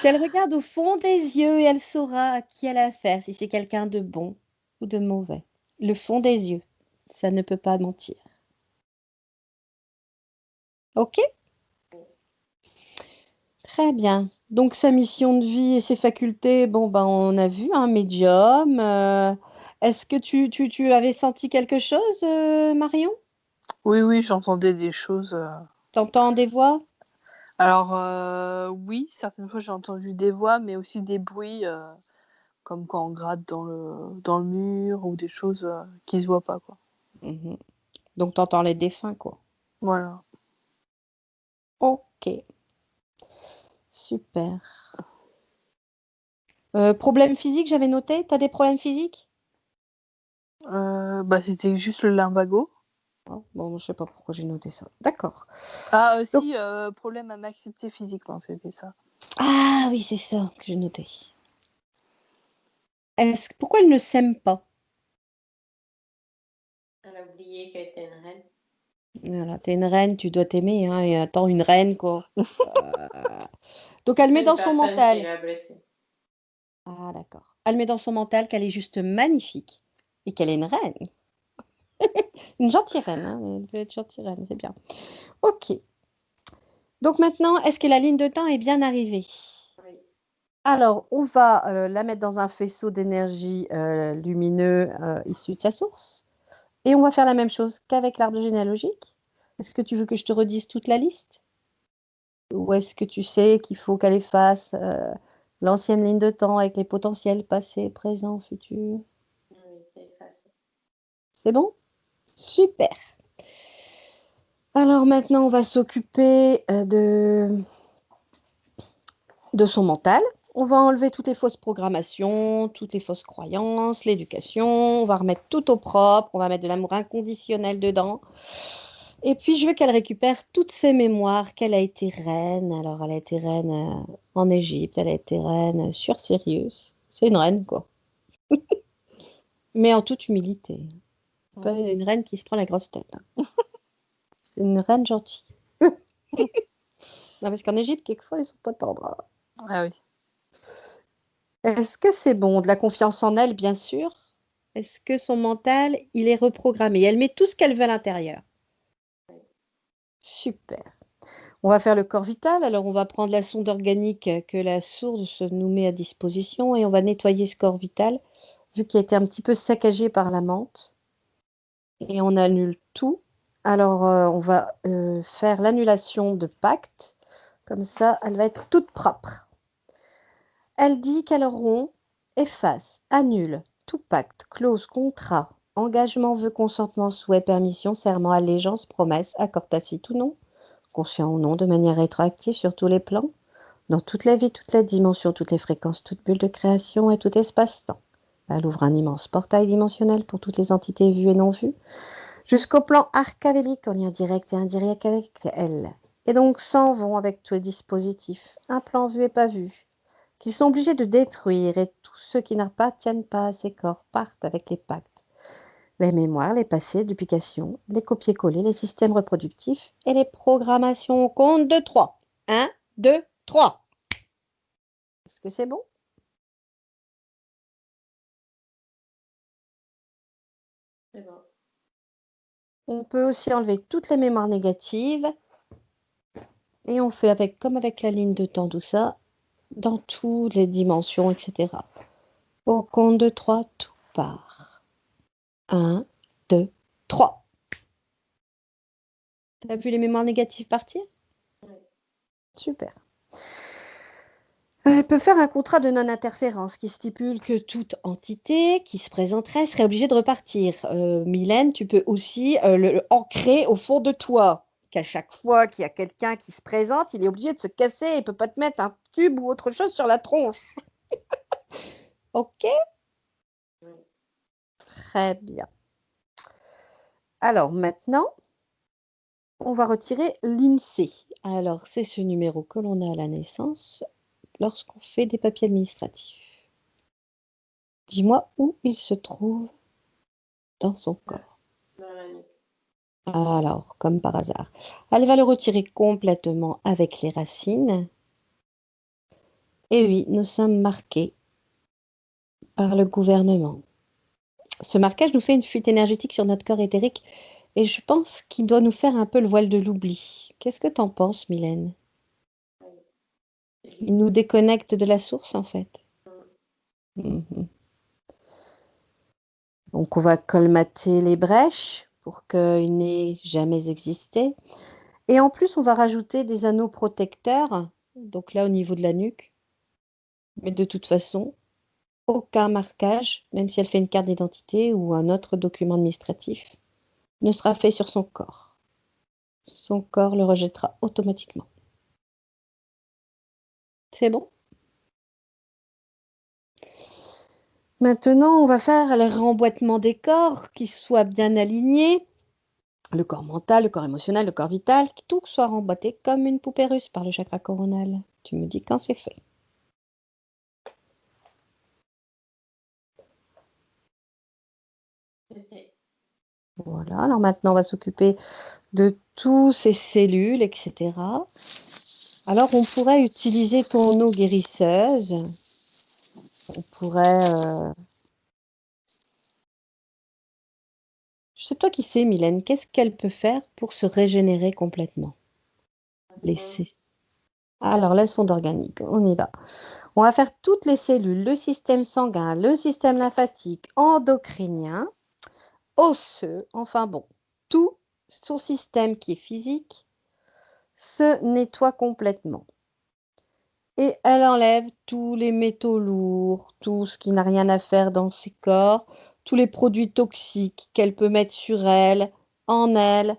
Qu'elle regarde au fond des yeux et elle saura à qui elle a affaire, si c'est quelqu'un de bon ou de mauvais. Le fond des yeux, ça ne peut pas mentir. Ok? Très bien. Donc, sa mission de vie et ses facultés, bon, ben, on a vu, un médium. Est-ce que tu avais senti quelque chose, Marion? Oui, j'entendais des choses. T'entends des voix? Alors, oui, certaines fois j'ai entendu des voix, mais aussi des bruits, comme quand on gratte dans le mur ou des choses qui se voient pas, quoi. Mhm. Donc, t'entends les défunts, quoi. Voilà. Ok, super. Problème physique, j'avais noté. T'as des problèmes physiques? Bah, c'était juste le lumbago. Oh, bon, je sais pas pourquoi j'ai noté ça. D'accord. Ah, Donc, si, problème à m'accepter physiquement, c'était ça. ah oui, c'est ça que j'ai noté. Pourquoi elle ne s'aime pas? Elle a oublié qu'elle était une reine. Voilà, t'es une reine, tu dois t'aimer, hein, et attends, une reine, quoi. Donc, elle met C'est une dans son personne qui mental. l'a blessée. Ah, d'accord. Elle met dans son mental qu'elle est juste magnifique et qu'elle est une reine. Une gentille reine, hein. Elle veut être gentille reine, c'est bien. Ok. Donc maintenant, est-ce que la ligne de temps est bien arrivée? Oui. Alors, on va la mettre dans un faisceau d'énergie lumineux issu de sa source. Et on va faire la même chose qu'avec l'arbre généalogique. Est-ce que tu veux que je te redise toute la liste? Ou est-ce que tu sais qu'il faut qu'elle efface l'ancienne ligne de temps avec les potentiels passés, présents, futurs? Oui, c'est effacé. C'est bon? Super. Alors maintenant, on va s'occuper de son mental. On va enlever toutes les fausses programmations, toutes les fausses croyances, l'éducation. On va remettre tout au propre. On va mettre de l'amour inconditionnel dedans. Et puis, je veux qu'elle récupère toutes ses mémoires, qu'elle a été reine. Alors, elle a été reine en Égypte, elle a été reine sur Sirius. C'est une reine, quoi. Mais en toute humilité. Pas une reine qui se prend la grosse tête, hein. C'est une reine gentille. Non, parce qu'en Égypte, quelquefois, ils sont pas tendres, hein. Ah oui. Est-ce que c'est bon? De la confiance en elle, bien sûr. Est-ce que son mental, il est reprogrammé? Elle met tout ce qu'elle veut à l'intérieur. Super. On va faire le corps vital. Alors, on va prendre la sonde organique que la source nous met à disposition et on va nettoyer ce corps vital, vu qu'il a été un petit peu saccagé par la menthe. Et on annule tout. Alors, on va faire l'annulation de pacte. Comme ça, elle va être toute propre. Elle dit qu'elle rompt, efface, annule tout pacte, clause, contrat, engagement, vœu, consentement, souhait, permission, serment, allégeance, promesse, accord tacite ou non, conscient ou non, de manière rétroactive sur tous les plans, dans toute la vie, toutes les dimensions, toutes les fréquences, toute bulle de création et tout espace-temps. Elle ouvre un immense portail dimensionnel pour toutes les entités vues et non vues, jusqu'au plan archavélique en lien direct et indirect avec elle. Et donc s'en vont avec tous les dispositifs, un plan vu et pas vu, qu'ils sont obligés de détruire, et tous ceux qui n'appartiennent pas à ces corps partent avec les pactes, les mémoires, les passés, les duplications, les copier-coller, les systèmes reproductifs et les programmations au compte de 3. 1, 2, 3. Est-ce que c'est bon? C'est bon. On peut aussi enlever toutes les mémoires négatives et on fait avec, comme avec la ligne de temps, tout ça, dans toutes les dimensions, etc. Au compte de 3, tout part. 1, 2, 3. T'as vu les mémoires négatives partir? Oui. Super. Elle peut faire un contrat de non-interférence qui stipule que toute entité qui se présenterait serait obligée de repartir. Mylène, tu peux aussi le ancrer au fond de toi, qu'à chaque fois qu'il y a quelqu'un qui se présente, il est obligé de se casser, il ne peut pas te mettre un cube ou autre chose sur la tronche. Ok? Oui. Très bien. Alors maintenant, on va retirer l'INSEE. Alors, c'est ce numéro que l'on a à la naissance lorsqu'on fait des papiers administratifs. Dis-moi où il se trouve dans son corps. Dans la nuque. Alors, comme par hasard, elle va le retirer complètement avec les racines. Et oui, nous sommes marqués par le gouvernement. Ce marquage nous fait une fuite énergétique sur notre corps éthérique et je pense qu'il doit nous faire un peu le voile de l'oubli. Qu'est-ce que t'en penses, Mylène? Il nous déconnecte de la source, en fait. Mhm. Donc, on va colmater les brèches pour qu'il n'ait jamais existé. Et en plus, on va rajouter des anneaux protecteurs, donc là au niveau de la nuque. Mais de toute façon, aucun marquage, même si elle fait une carte d'identité ou un autre document administratif, ne sera fait sur son corps. Son corps le rejettera automatiquement. C'est bon? Maintenant, on va faire le remboîtement des corps, qu'ils soient bien alignés. Le corps mental, le corps émotionnel, le corps vital, tout soit remboîté comme une poupée russe par le chakra coronal. Tu me dis quand c'est fait. Voilà, alors maintenant on va s'occuper de tous ces cellules, etc. Alors on pourrait utiliser ton eau guérisseuse. On pourrait... C'est toi qui sais, Mylène, qu'est-ce qu'elle peut faire pour se régénérer complètement? Laisser. Alors, la sonde organique, on y va. On va faire toutes les cellules, le système sanguin, le système lymphatique, endocrinien, osseux, enfin bon, tout son système qui est physique se nettoie complètement. Et elle enlève tous les métaux lourds, tout ce qui n'a rien à faire dans ses corps, tous les produits toxiques qu'elle peut mettre sur elle, en elle,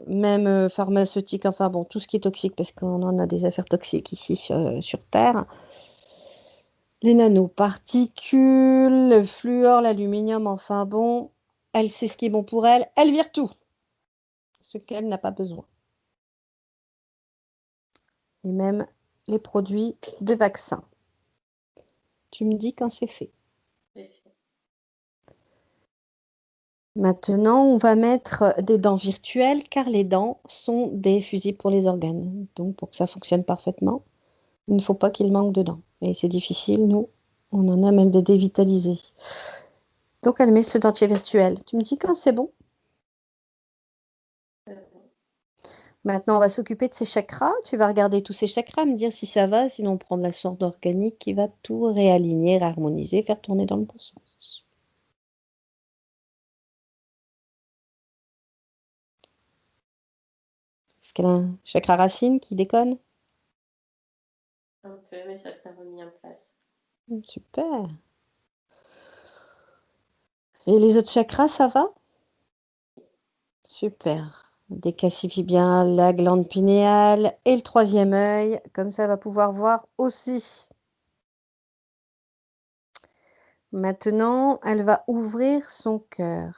même pharmaceutiques, enfin bon, tout ce qui est toxique, parce qu'on en a des affaires toxiques ici sur Terre. Les nanoparticules, le fluor, l'aluminium, enfin bon, elle sait ce qui est bon pour elle, elle vire tout, ce qu'elle n'a pas besoin. Et même les produits de vaccin. Tu me dis quand c'est fait. Maintenant, on va mettre des dents virtuelles car les dents sont des fusils pour les organes. Donc, pour que ça fonctionne parfaitement, il ne faut pas qu'il manque de dents. Et c'est difficile, nous, on en a même des dévitalisés. Donc, elle met ce dentier virtuel. Tu me dis quand c'est bon? Maintenant, on va s'occuper de ces chakras. Tu vas regarder tous ces chakras, me dire si ça va, sinon on prend de la sorte organique qui va tout réaligner, réharmoniser, faire tourner dans le bon sens. Est-ce qu'elle a un chakra racine qui déconne? Un peu, mais ça s'est remis en place. Super. Et les autres chakras, ça va? Super. Décalcifie bien la glande pinéale et le troisième œil. Comme ça, elle va pouvoir voir aussi. Maintenant, elle va ouvrir son cœur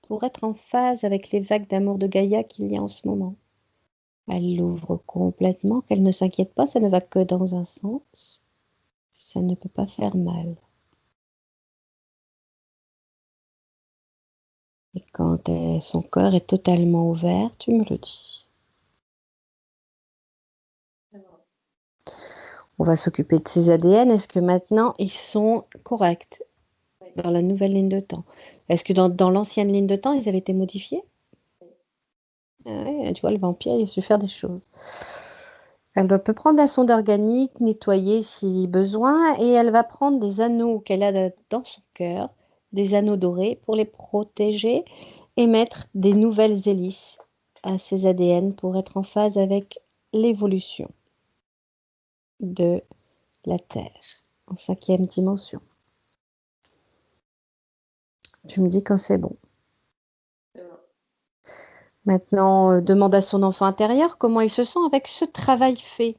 pour être en phase avec les vagues d'amour de Gaïa qu'il y a en ce moment. Elle l'ouvre complètement, qu'elle ne s'inquiète pas, ça ne va que dans un sens. Ça ne peut pas faire mal. Et quand son cœur est totalement ouvert, tu me le dis. On va s'occuper de ces ADN. Est-ce que maintenant ils sont corrects dans la nouvelle ligne de temps? Est-ce que dans l'ancienne ligne de temps, ils avaient été modifiés? Ouais, tu vois, le vampire, il sait faire des choses. Elle peut prendre la sonde organique, nettoyer si besoin, et elle va prendre des anneaux qu'elle a dans son cœur, des anneaux dorés, pour les protéger et mettre des nouvelles hélices à ses ADN pour être en phase avec l'évolution de la Terre en 5e dimension. Tu me dis quand c'est bon. Maintenant, demande à son enfant intérieur comment il se sent avec ce travail fait.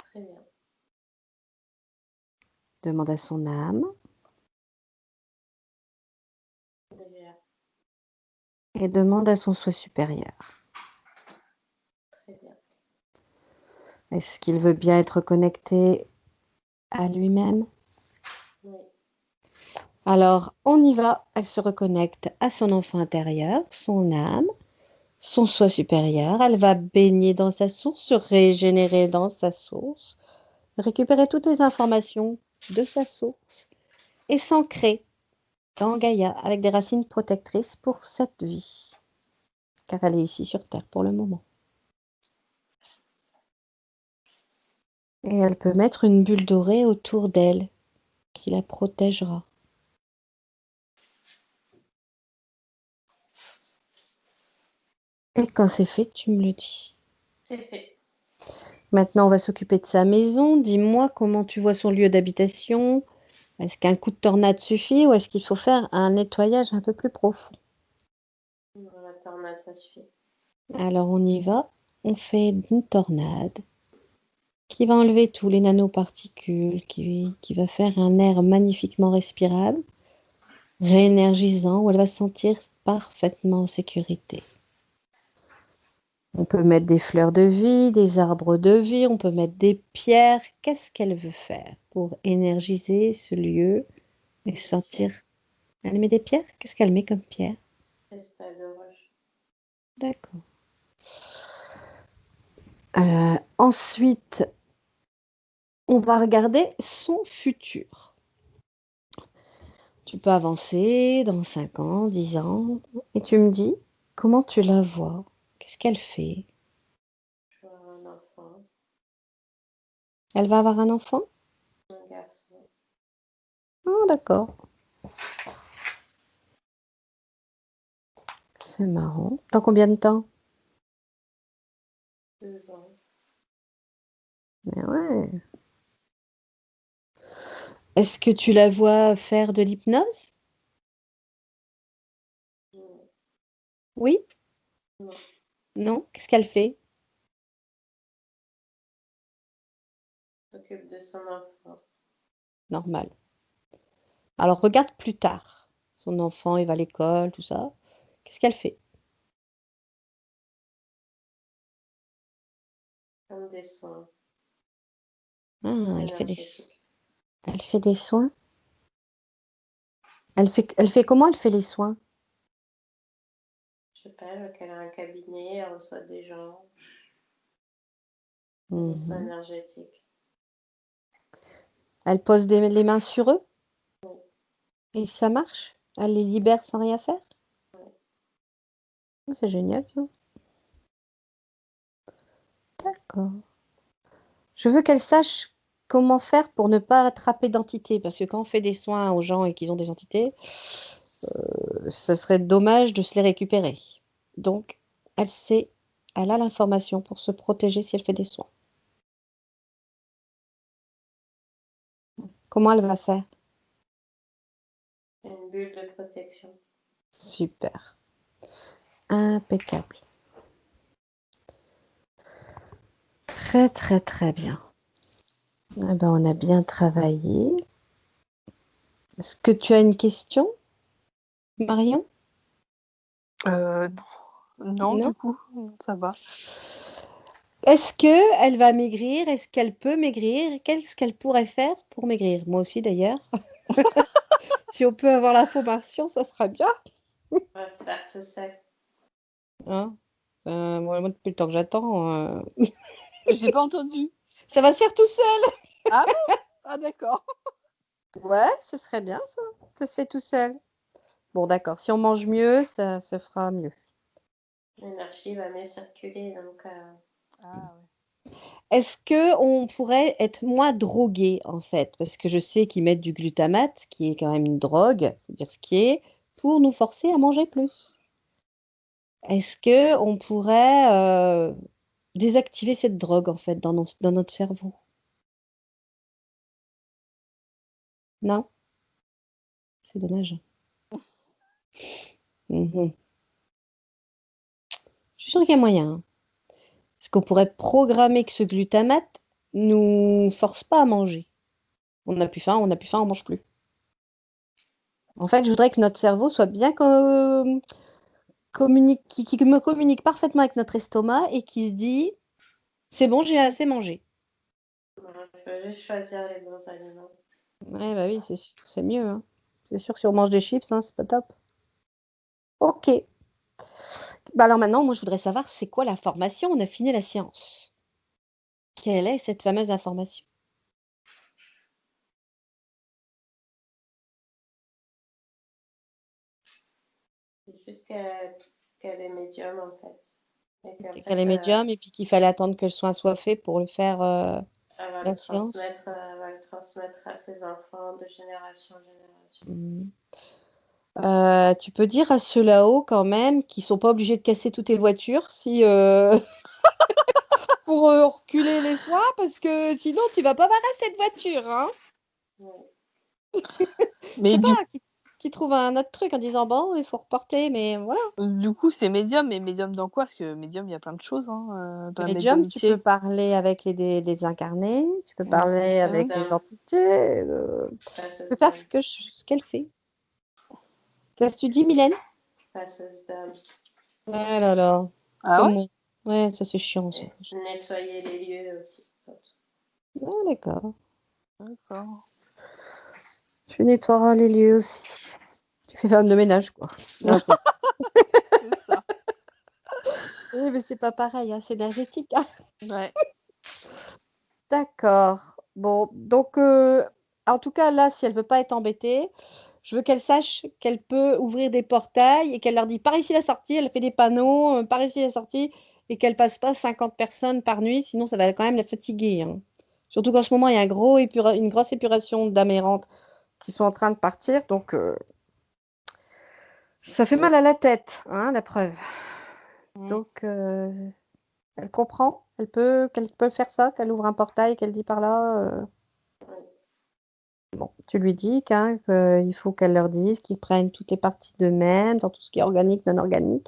Très bien. Demande à son âme. Légère. et demande à son soi supérieur. Très bien. Est-ce qu'il veut bien être connecté à lui-même? Oui. Alors, on y va. Elle se reconnecte à son enfant intérieur, son âme, son soi supérieur. Elle va baigner dans sa source, se régénérer dans sa source, récupérer toutes les informations de sa source et s'ancrer dans Gaïa avec des racines protectrices pour cette vie, car elle est ici sur Terre pour le moment. Et elle peut mettre une bulle dorée autour d'elle qui la protégera. Et quand c'est fait, tu me le dis. C'est fait. Maintenant, on va s'occuper de sa maison. Dis-moi comment tu vois son lieu d'habitation. Est-ce qu'un coup de tornade suffit ou est-ce qu'il faut faire un nettoyage un peu plus profond? Dans la tornade, ça suffit. Alors, on y va. On fait une tornade qui va enlever tous les nanoparticules, qui va faire un air magnifiquement respirable, réénergisant, où elle va se sentir parfaitement en sécurité. On peut mettre des fleurs de vie, des arbres de vie, on peut mettre des pierres. Qu'est-ce qu'elle veut faire pour énergiser ce lieu et se sentir... Elle met des pierres? Qu'est-ce qu'elle met comme pierre? Cristal de roche. D'accord. Ensuite, on va regarder son futur. Tu peux avancer dans 5 ans, 10 ans, et tu me dis comment tu la vois, qu'est-ce qu'elle fait. Je vois un enfant, Elle va avoir un enfant? un garçon. Ah, d'accord. C'est marrant. Dans combien de temps? 2 ans. Mais ouais. Est-ce que tu la vois faire de l'hypnose? Non. Oui? Non. Non? Qu'est-ce qu'elle fait? S'occupe de son enfant. Normal. Alors regarde plus tard. Son enfant, il va à l'école, tout ça. Qu'est-ce qu'elle fait? Comme des soins Ah, énergétiques. elle fait des soins? Elle fait comment elle fait les soins? Je sais pas, qu'elle a un cabinet, elle reçoit des gens. Des soins Mhm. énergétiques. Elle pose les mains sur eux Oui. et ça marche? Elle les libère sans rien faire? Oui. Oh, c'est génial, ça. D'accord. Je veux qu'elle sache comment faire pour ne pas attraper d'entités, parce que quand on fait des soins aux gens et qu'ils ont des entités, ce serait dommage de se les récupérer. Donc, elle sait, elle a l'information pour se protéger si elle fait des soins. Comment elle va faire? Une bulle de protection. Super. Impeccable. Très, très, très bien. Eh ben, on a bien travaillé. Est-ce que tu as une question, Marion? Non. Non, Non? du coup, ça va. Est-ce que elle va maigrir? Est-ce qu'elle peut maigrir? Qu'est-ce qu'elle pourrait faire pour maigrir? Moi aussi, d'ailleurs. Si on peut avoir l'information, ça sera bien. On va se faire tout seul. Hein. Moi, depuis le temps que j'attends, J'ai pas entendu. ça va se faire tout seul. Ah bon? Ah d'accord. Ouais, ce serait bien ça. Ça se fait tout seul. Bon, d'accord. Si on mange mieux, ça se fera mieux. L'énergie va mieux circuler, donc Ah ouais. Est-ce que on pourrait être moins drogué en fait? Parce que je sais qu'ils mettent du glutamate, qui est quand même une drogue, faut dire ce qui est, pour nous forcer à manger plus. Est-ce que on pourrait désactiver cette drogue en fait dans notre cerveau? Non? C'est dommage. Mhm. Je suis sûre qu'il y a moyen, hein. Est-ce qu'on pourrait programmer que ce glutamate nous force pas à manger? On n'a plus faim, on n'a plus faim, on mange plus. En fait, je voudrais que notre cerveau soit bien qui me communique parfaitement avec notre estomac et qui se dit, c'est bon, j'ai assez mangé. Ouais, il faut juste choisir les bons aliments. Ouais, bah oui, c'est sûr, c'est mieux, hein. C'est sûr que si on mange des chips, hein, c'est pas top. Ok. Bah alors maintenant, moi, je voudrais savoir, c'est quoi l'information? On a fini la séance. Quelle est cette fameuse information? C'est juste qu'elle est médium en fait. Et qu'en C'est qu'elle fait, est médium et puis qu'il fallait attendre qu'elle soit assoiffée pour le faire elle la séance. va le transmettre à ses enfants de génération en génération. Mhm. Tu peux dire à ceux là-haut quand même qu'ils sont pas obligés de casser toutes tes voitures si pour reculer les soins parce que sinon tu vas pas barrer cette voiture, hein. Ouais. Je Mais sais pas, qui trouve un autre truc en disant bon, il faut reporter, mais voilà. du coup, c'est médium, mais médium dans quoi? Parce que médium, il y a plein de choses, hein, dans la Médium, tu peux médiumnité. parler avec les incarnés, tu peux parler avec les Dame, entités, tu peux passeuse faire d'âme, ce qu'elle fait. Qu'est-ce que tu dis, Mylène? passeuse d'âme. Ah là là, Ah comme ouais? moi. Ouais, ça c'est chiant ça. Et nettoyer les lieux aussi. Ah, d'accord. D'accord. Tu nettoieras les lieux aussi. Tu fais femme de ménage, quoi. Ok. C'est ça. Oui, mais c'est pas pareil, hein, c'est énergétique, hein. Ouais. D'accord. Bon, donc, en tout cas, là, si elle veut pas être embêtée, je veux qu'elle sache qu'elle peut ouvrir des portails et qu'elle leur dit par ici la sortie, elle fait des panneaux, par ici la sortie, et qu'elle passe pas 50 personnes par nuit, sinon ça va quand même la fatiguer, hein. Surtout qu'en ce moment, il y a une grosse épuration d'âmes errantes qui sont en train de partir, donc ça fait mal à la tête, hein, la preuve. Mm. Donc, elle comprend, qu'elle peut faire ça, qu'elle ouvre un portail, qu'elle dit par là. Bon, tu lui dis qu'il faut qu'elle leur dise qu'ils prennent toutes les parties d'eux-mêmes, dans tout ce qui est organique, non organique,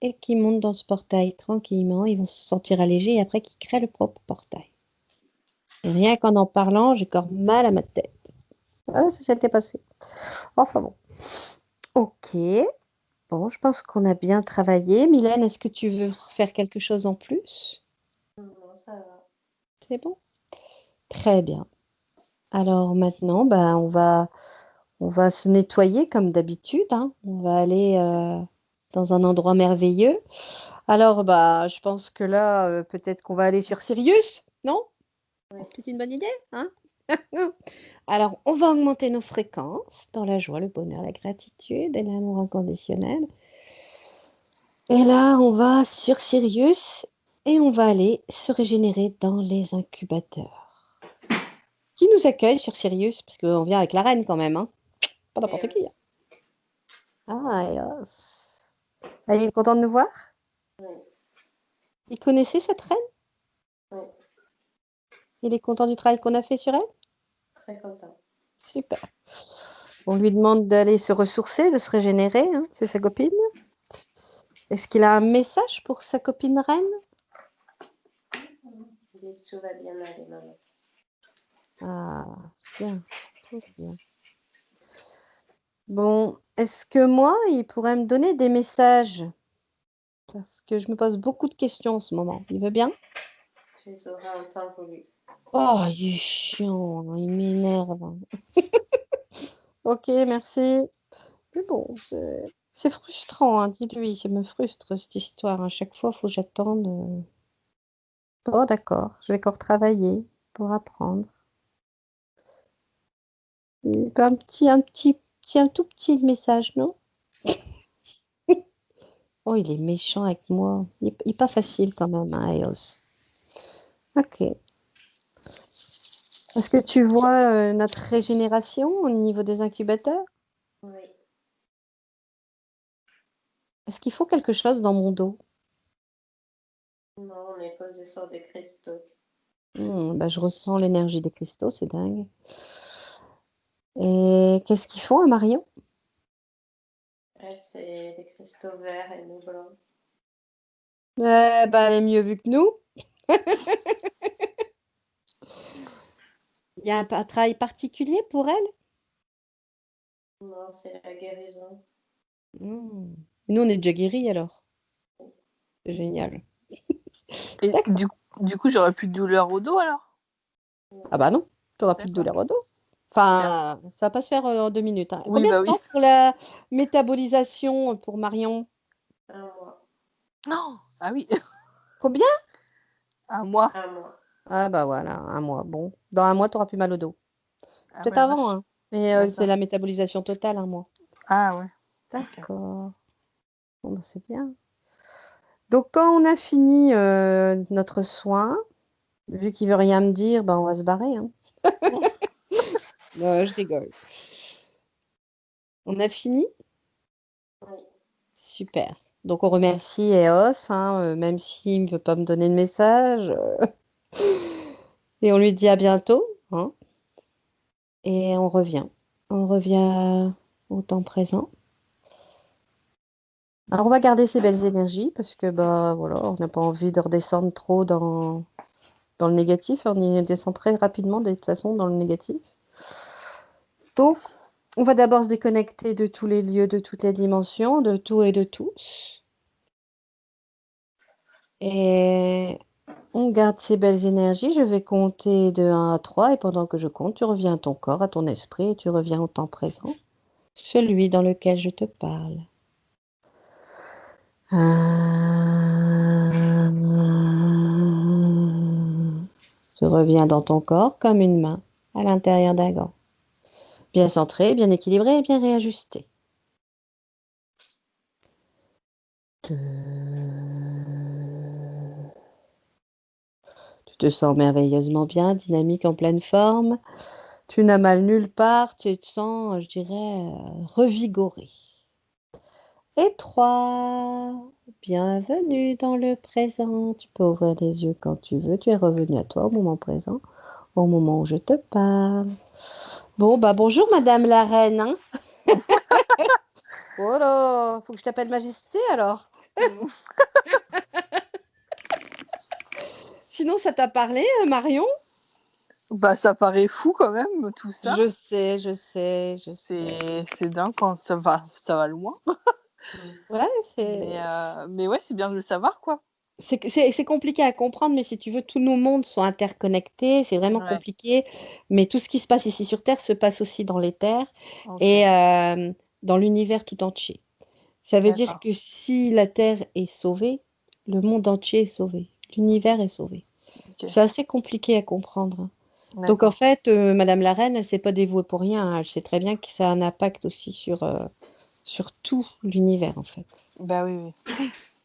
et qu'ils montent dans ce portail tranquillement. Ils vont se sentir allégés et après qu'ils créent le propre portail. Et rien qu'en en parlant, j'ai encore mal à ma tête. Voilà, ça s'était passé. Enfin bon. Ok. Bon, je pense qu'on a bien travaillé. Mylène, est-ce que tu veux faire quelque chose en plus? Non, ça va. C'est bon? Très bien. Alors maintenant, ben, on va se nettoyer comme d'habitude, hein. On va aller dans un endroit merveilleux. Alors, bah, je pense que là, peut-être qu'on va aller sur Sirius, non? Oui. C'est une bonne idée, hein? Alors, on va augmenter nos fréquences dans la joie, le bonheur, la gratitude et l'amour inconditionnel. Et là, on va sur Sirius et on va aller se régénérer dans les incubateurs. Qui nous accueille sur Sirius? Parce qu'on vient avec la reine quand même, hein? Pas n'importe qui, hein. Ah, Eos. Elle est contente de nous voir? Oui. Il connaissait cette reine? Oui. Il est content du travail qu'on a fait sur elle? Très content. Super. On lui demande d'aller se ressourcer, de se régénérer, hein. C'est sa copine. Est-ce qu'il a un message pour sa copine reine? Il dit que tout va bien aller, maman. Ah, c'est bien. Trop bien. Bon, est-ce que moi, il pourrait me donner des messages? Parce que je me pose beaucoup de questions en ce moment. Il veut bien? Tu les auras en temps voulu. Oh, il est chiant, hein, il m'énerve. Ok, merci. Mais bon, c'est frustrant, hein, dis-lui, ça me frustre cette histoire. À chaque fois, il faut que j'attende. Oh, d'accord, je vais encore travailler pour apprendre. Un tout petit message, non? Oh, il est méchant avec moi. Il est pas facile quand même, hein, Eos. Ok. Est-ce que tu vois notre régénération au niveau des incubateurs? Oui. Est-ce qu'il faut quelque chose dans mon dos? Non, on est posé sur des cristaux. Bah, je ressens l'énergie des cristaux, c'est dingue. Et qu'est-ce qu'ils font à Marion? Elle, c'est des cristaux verts et nous blancs. Bah, elle est mieux vue que nous. Il y a un travail particulier pour elle? Non, c'est la guérison. Hmm, Nous, on est déjà guéris alors. C'est génial. Et D'accord. du coup, j'aurais plus de douleur au dos alors? Ah bah non, tu n'auras plus de D'accord. douleur au dos. Enfin, ça va pas se faire en 2 minutes, hein. Oui, Combien bah de oui. temps pour la métabolisation pour Marion? 1 mois. Non. Ah oui, Combien? 1 mois. 1 mois. Ah bah voilà, 1 mois. Bon, dans 1 mois, tu n'auras plus mal au dos. Ah Peut-être ouais, avant, vache. hein. Mais c'est D'accord. la métabolisation totale, 1 mois. Ah ouais. Ok. D'accord. Bon, bah, c'est bien. Donc, quand on a fini notre soin, vu qu'il veut rien me dire, bah, on va se barrer, hein. Non, je rigole. On a fini? Oui. Super. Donc, on remercie Eos, hein, même s'il ne veut pas me donner de message. Et on lui dit à bientôt, hein, et on revient. On revient au temps présent. Alors, on va garder ces belles énergies parce que, bah, voilà, on n'a pas envie de redescendre trop dans le négatif. On y descend très rapidement, de toute façon, dans le négatif. Donc, on va d'abord se déconnecter de tous les lieux, de toutes les dimensions, de tout et de tous. Et on garde ces belles énergies. Je vais compter de 1 à 3 et pendant que je compte, tu reviens à ton corps, à ton esprit et tu reviens au temps présent, celui dans lequel je te parle. 1. Tu reviens dans ton corps comme une main à l'intérieur d'un gant. Bien centré, bien équilibré et bien réajusté. 2. Tu te sens merveilleusement bien, dynamique, en pleine forme. Tu n'as mal nulle part. Tu te sens, je dirais, revigoré. Et 3. Bienvenue dans le présent. Tu peux ouvrir les yeux quand tu veux. Tu es revenu à toi au moment présent, au moment où je te parle. Bon, bah bonjour Madame la Reine, hein. Oh là, faut que je t'appelle Majesté alors. Sinon, ça t'a parlé, Marion? Bah, ça paraît fou quand même, tout ça. Je sais, je sais, je sais. C'est dingue quand ça va loin. Ouais, Mais ouais, c'est bien de le savoir, quoi. c'est compliqué à comprendre, mais si tu veux, tous nos mondes sont interconnectés, c'est vraiment Ouais. compliqué. Mais tout ce qui se passe ici sur Terre se passe aussi dans les terres Ok. et dans l'univers tout entier. Ça veut dire D'accord. que si la Terre est sauvée, le monde entier est sauvé, l'univers est sauvé. Ok. C'est assez compliqué à comprendre, hein. Donc en D'accord. fait, Madame la Reine, elle ne s'est pas dévouée pour rien, hein. Elle sait très bien que ça a un impact aussi sur tout l'univers en fait. Bah oui, oui.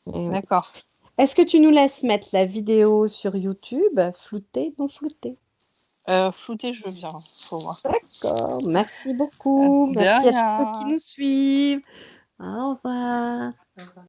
Eh oui. D'accord. Est-ce que tu nous laisses mettre la vidéo sur YouTube, floutée, non floutée? Flouter, je veux bien, pour voir. D'accord, merci beaucoup. De Merci à tous ceux qui rien. nous suivent. Au revoir. Au revoir.